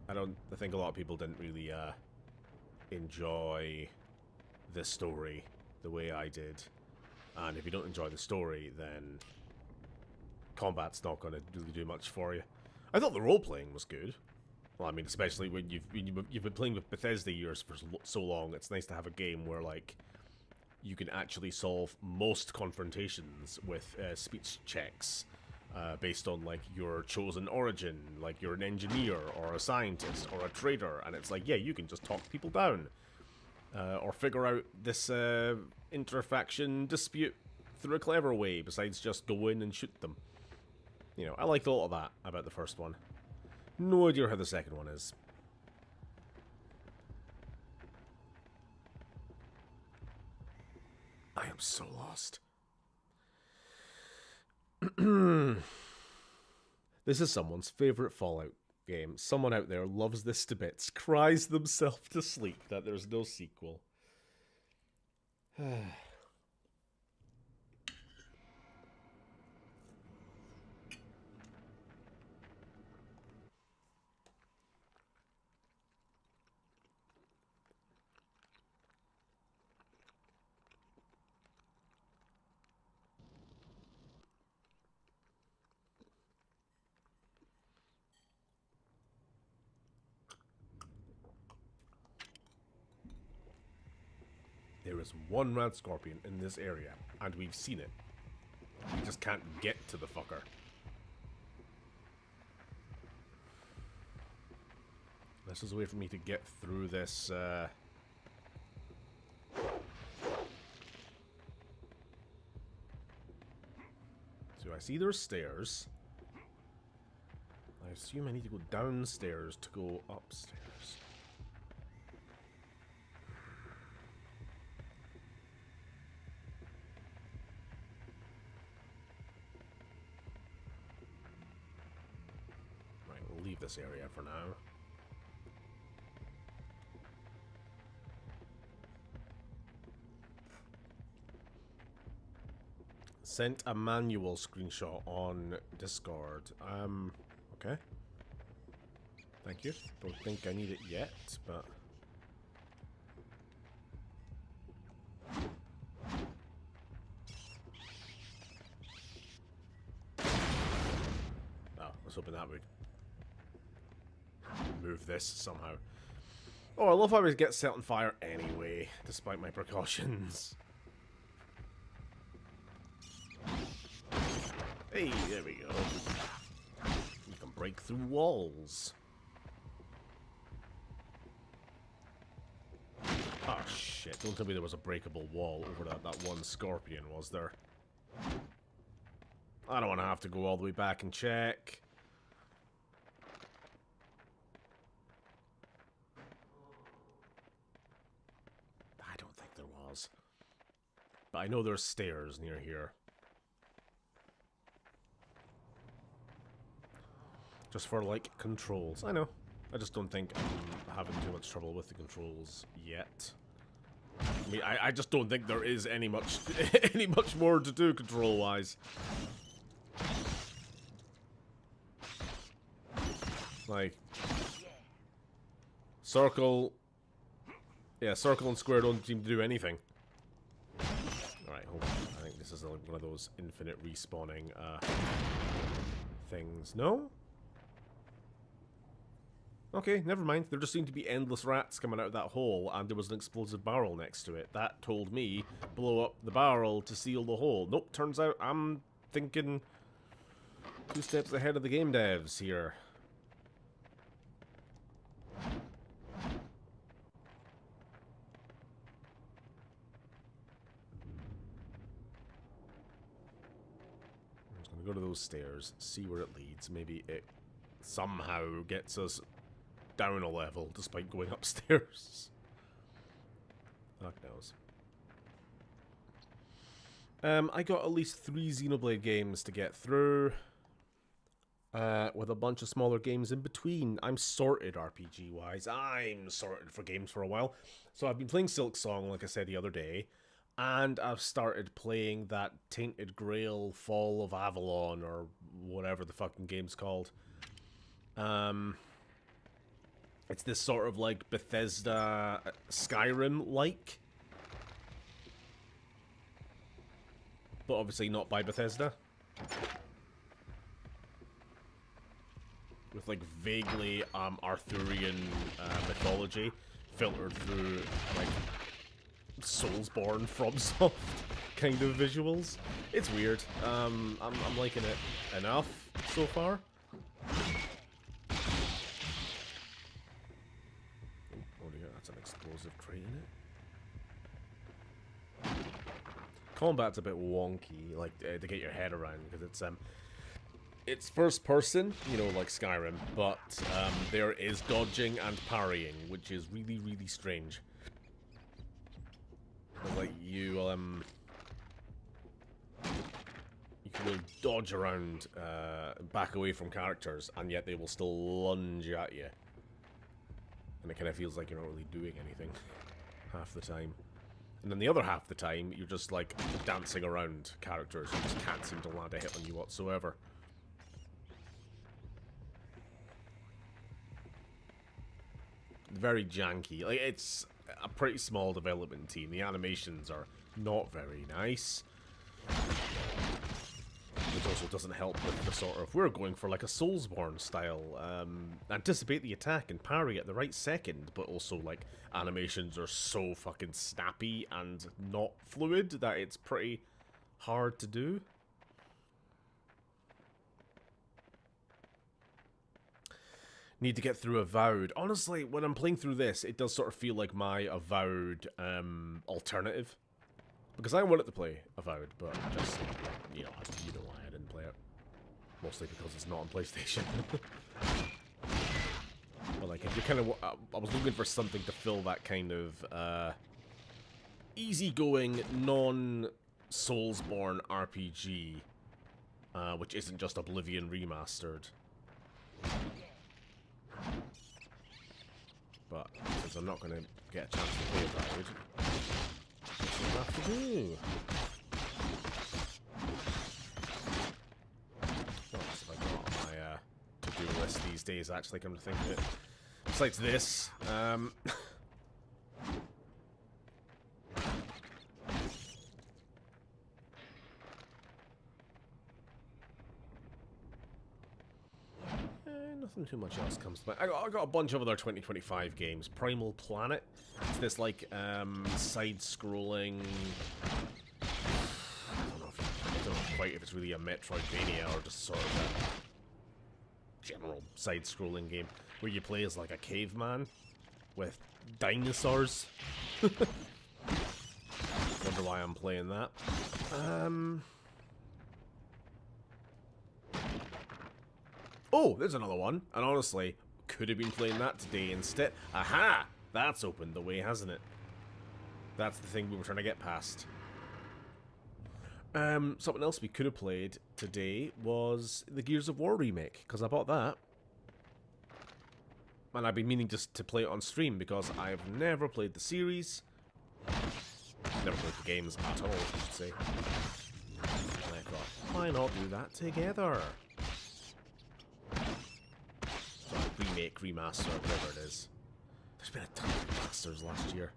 I think a lot of people didn't really enjoy the story the way I did. And if you don't enjoy the story, then combat's not going to really do much for you. I thought the role-playing was good. Well, I mean, especially when you've been playing with Bethesda years for so long, it's nice to have a game where, like, you can actually solve most confrontations with speech checks based on, like, your chosen origin. Like, you're an engineer or a scientist or a trader, and it's like, yeah, you can just talk people down. Or figure out this interfaction dispute through a clever way, besides just go in and shoot them. You know, I liked a lot of that about the first one. No idea how the second one is. I am so lost. This is someone's favorite Fallout game. Someone out there loves this to bits, cries themselves to sleep that there's no sequel. There is one red scorpion in this area, and we've seen it. We just can't get to the fucker. This is a way for me to get through this, So I see there's stairs. I assume I need to go downstairs to go upstairs. Leave this area for now. Sent a manual screenshot on Discord. Okay. Thank you. Don't think I need it yet, but... Oh, I was hoping that would move this somehow. Oh, I love how it gets set on fire anyway, despite my precautions. Hey, there we go. You can break through walls. Oh shit, don't tell me there was a breakable wall over that one scorpion, was there? I don't want to have to go all the way back and check. But I know there's stairs near here. Just for, like, controls. I know. I just don't think I'm having too much trouble with the controls yet. I mean, I just don't think there is any much more to do control-wise. Like... Circle... Yeah, circle and square don't seem to do anything. Alright, hold on. I think this is like one of those infinite respawning things. No? Okay, never mind. There just seemed to be endless rats coming out of that hole, and there was an explosive barrel next to it. That told me, blow up the barrel to seal the hole. Nope, turns out I'm thinking 2 steps ahead of the game devs here. Go to those stairs, see where it leads. Maybe it somehow gets us down a level despite going upstairs. Fuck knows. I got at least 3 Xenoblade games to get through, with a bunch of smaller games in between. I'm sorted RPG-wise. I'm sorted for games for a while. So I've been playing Silk Song, like I said the other day. And I've started playing that Tainted Grail Fall of Avalon, or whatever the fucking game's called. It's this sort of like Bethesda Skyrim-like. But obviously not by Bethesda. With like vaguely Arthurian mythology filtered through like Soulsborne FromSoft kind of visuals. It's weird. I'm liking it enough so far. Oh dear, that's an explosive crate in it. Combat's a bit wonky, like to get your head around, because It's first person, you know, like Skyrim, but there is dodging and parrying, which is really, really strange. Like you can really dodge around, back away from characters, and yet they will still lunge at you. And it kind of feels like you're not really doing anything half the time. And then the other half the time, you're just like dancing around characters who just can't seem to land a hit on you whatsoever. Very janky. Like, it's a pretty small development team. The animations are not very nice. Which also doesn't help with the sort of, we're going for like a Soulsborne style, anticipate the attack and parry at the right second, but also like animations are so fucking snappy and not fluid that it's pretty hard to do. Need to get through Avowed. Honestly, when I'm playing through this, it does sort of feel like my Avowed alternative. Because I wanted to play Avowed, but just, you know why I didn't play it. Mostly because it's not on PlayStation. But like, if you're kind of, I was looking for something to fill that kind of easygoing, non-Soulsborne RPG, which isn't just Oblivion remastered. But since I'm not going to get a chance to play Avowed, that's what I have to do. What else have I got on my to-do list these days, actually, come to think of it? Besides this, nothing too much else comes to mind. I got a bunch of other 2025 games. Primal Planet. It's this like side-scrolling. I don't know quite if it's really a Metroidvania or just sort of a general side-scrolling game where you play as like a caveman with dinosaurs. Wonder why I'm playing that. Oh, there's another one. And honestly, could have been playing that today instead. Aha! That's opened the way, hasn't it? That's the thing we were trying to get past. Something else we could have played today was the Gears of War remake, because I bought that. And I've been meaning just to play it on stream, because I've never played the series. Never played the games at all, I should say. And I thought, why not do that together? Remake, remaster, whatever it is. There's been a ton of remasters last year.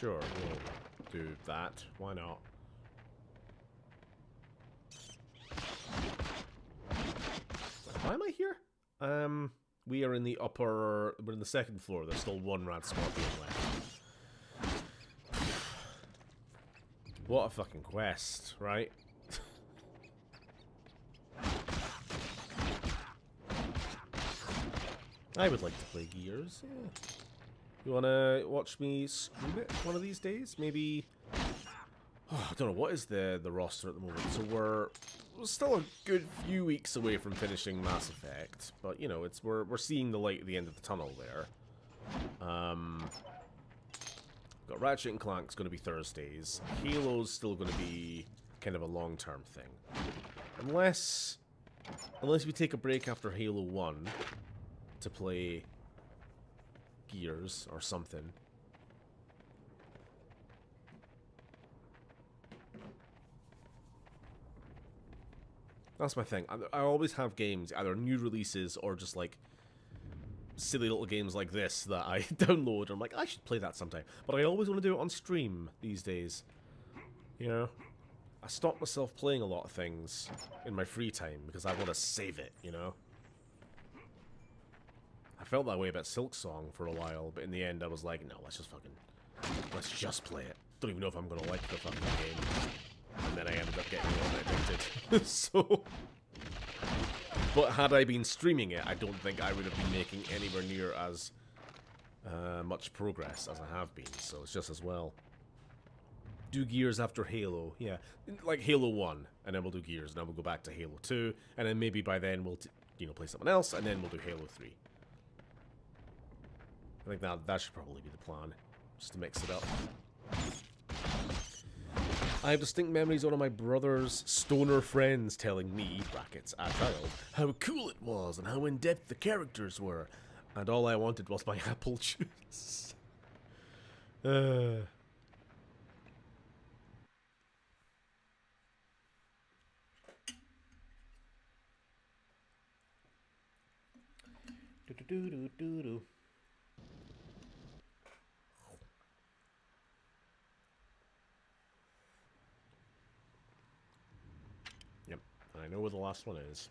Sure, we'll do that. Why not? Why am I here? We are in the upper... We're in the second floor. There's still one Rad Scorpion left. What a fucking quest, right? I would like to play Gears, yeah. You wanna watch me stream it one of these days? Maybe... Oh, I don't know, what is the roster at the moment? So we're still a good few weeks away from finishing Mass Effect, but, you know, it's we're seeing the light at the end of the tunnel there. Got Ratchet and Clank's going to be Thursdays. Halo's still going to be kind of a long-term thing. Unless we take a break after Halo 1 to play Gears or something. That's my thing. I always have games, either new releases or just like silly little games like this that I download and I'm like, I should play that sometime. But I always want to do it on stream these days. You know? I stop myself playing a lot of things in my free time because I want to save it, you know? I felt that way about Silksong for a while, but in the end I was like, no, let's just play it. Don't even know if I'm going to like the fucking game. And then I ended up getting addicted. So... But had I been streaming it, I don't think I would have been making anywhere near as much progress as I have been, so it's just as well. Do Gears after Halo, yeah, like Halo 1, and then we'll do Gears, and then we'll go back to Halo 2, and then maybe by then we'll, play something else, and then we'll do Halo 3. I think that should probably be the plan, just to mix it up. I have distinct memories of one of my brother's stoner friends telling me, brackets, a child, how cool it was and how in-depth the characters were, and all I wanted was my apple juice. Do-do-do-do-do-do. Yep, I know where the last one is.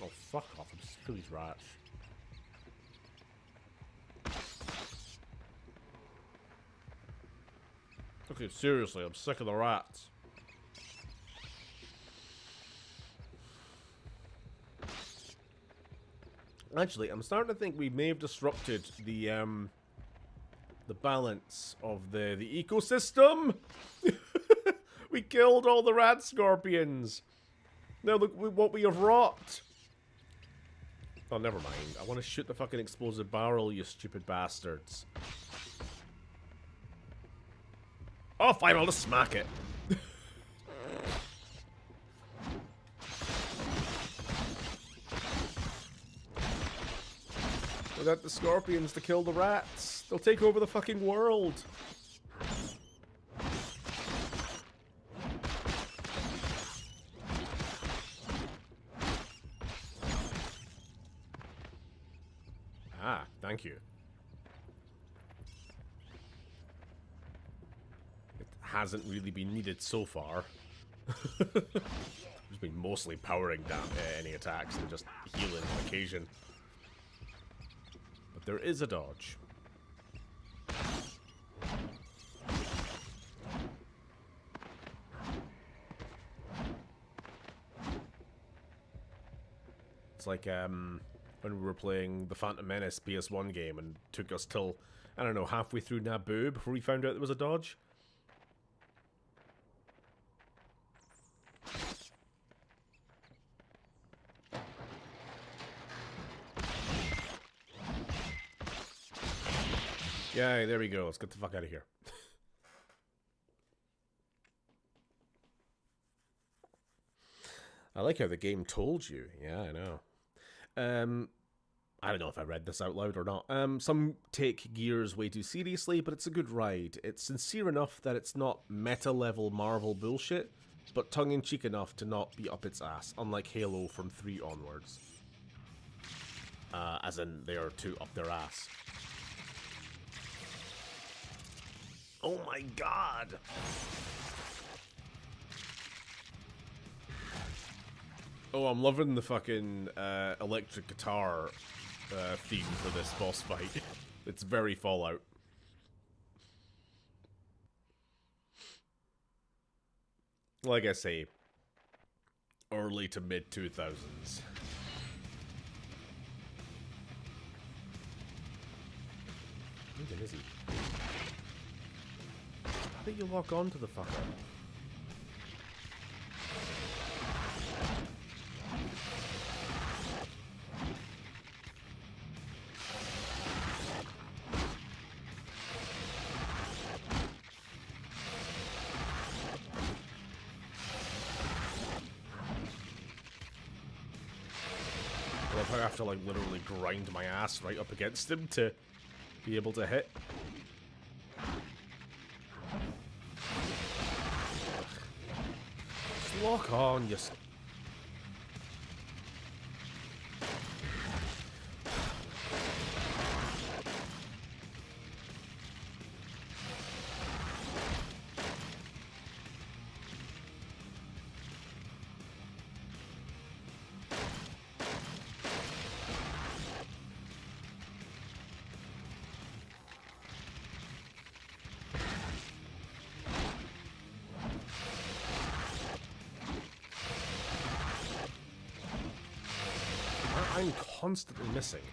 Oh, fuck off, I'm sick of these rats. Okay, seriously, I'm sick of the rats. Actually, I'm starting to think we may have disrupted the balance of the ecosystem. We killed all the rat scorpions. Now look what we have wrought. Oh, never mind. I want to shoot the fucking explosive barrel, you stupid bastards. Oh, fine, I'll just smack it. Without the scorpions to kill the rats, they'll take over the fucking world. Ah, thank you. It hasn't really been needed so far. It's been mostly powering down any attacks and just healing on occasion. But there is a dodge. It's like when we were playing the Phantom Menace PS1 game and took us till, I don't know, halfway through Naboo before we found out there was a dodge. Yay, there we go. Let's get the fuck out of here. I like how the game told you. Yeah, I know. I don't know if I read this out loud or not. Some take Gears way too seriously, but it's a good ride. It's sincere enough that it's not meta-level Marvel bullshit, but tongue-in-cheek enough to not be up its ass, unlike Halo from 3 onwards. As in, they are too up their ass. Oh my god! Oh, I'm loving the fucking electric guitar theme for this boss fight. It's very Fallout. Like I say, early to mid 2000s. Where is he? How did you lock on to the fucker? I love how I have to like literally grind my ass right up against him to be able to hit. Just lock on, you. I'm constantly missing.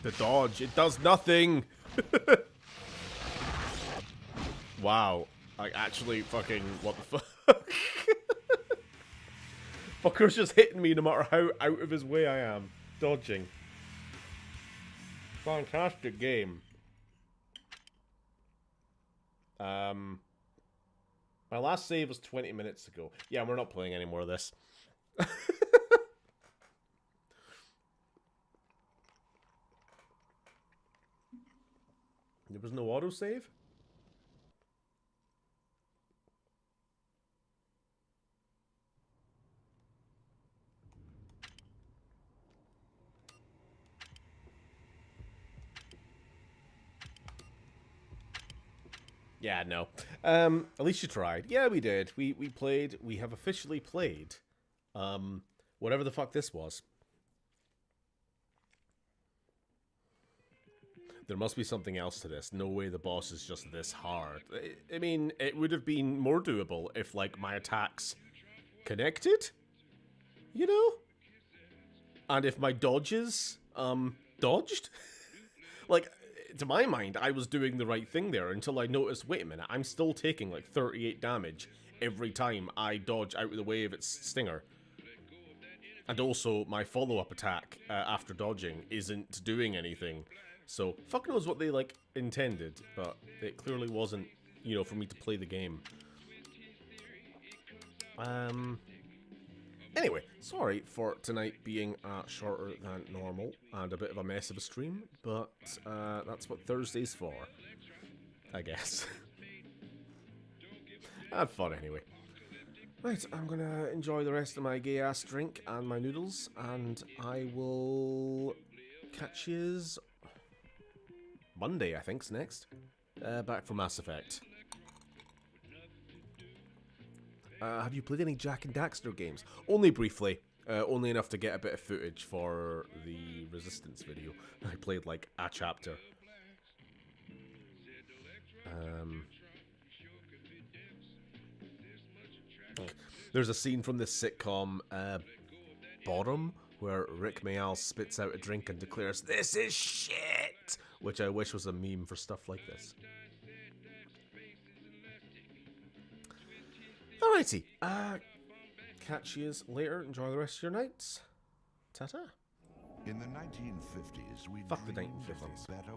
The dodge, it does nothing! Wow. Like, actually fucking, what the fuck? Fucker's just hitting me no matter how out of his way I am. Dodging. Fantastic game. My last save was 20 minutes ago. Yeah, we're not playing any more of this. There was no autosave? Yeah, no. At least you tried. Yeah, we did. We played. We have officially played. Whatever the fuck this was. There must be something else to this. No way the boss is just this hard. I mean, it would have been more doable if, like, my attacks connected? You know? And if my dodges, dodged? Like, to my mind, I was doing the right thing there until I noticed, wait a minute, I'm still taking, like, 38 damage every time I dodge out of the way of its stinger. And also, my follow-up attack after dodging isn't doing anything. So, fuck knows what they, like, intended, but it clearly wasn't, you know, for me to play the game. Anyway, sorry for tonight being shorter than normal and a bit of a mess of a stream, but that's what Thursday's for, I guess. I had fun anyway. Right, I'm gonna enjoy the rest of my gay-ass drink and my noodles, and I will catch yous Monday, I think's next. Back from Mass Effect. Have you played any Jak and Daxter games? Only briefly. Only enough to get a bit of footage for the Resistance video. I played like a chapter. There's a scene from this sitcom, Bottom, where Rick Mayall spits out a drink and declares, "This is shit!" Which I wish was a meme for stuff like this. Alrighty, catch yous later. Enjoy the rest of your nights. Ta-ta. In the 1950s, we Fuck the dreamed of a 1950s. better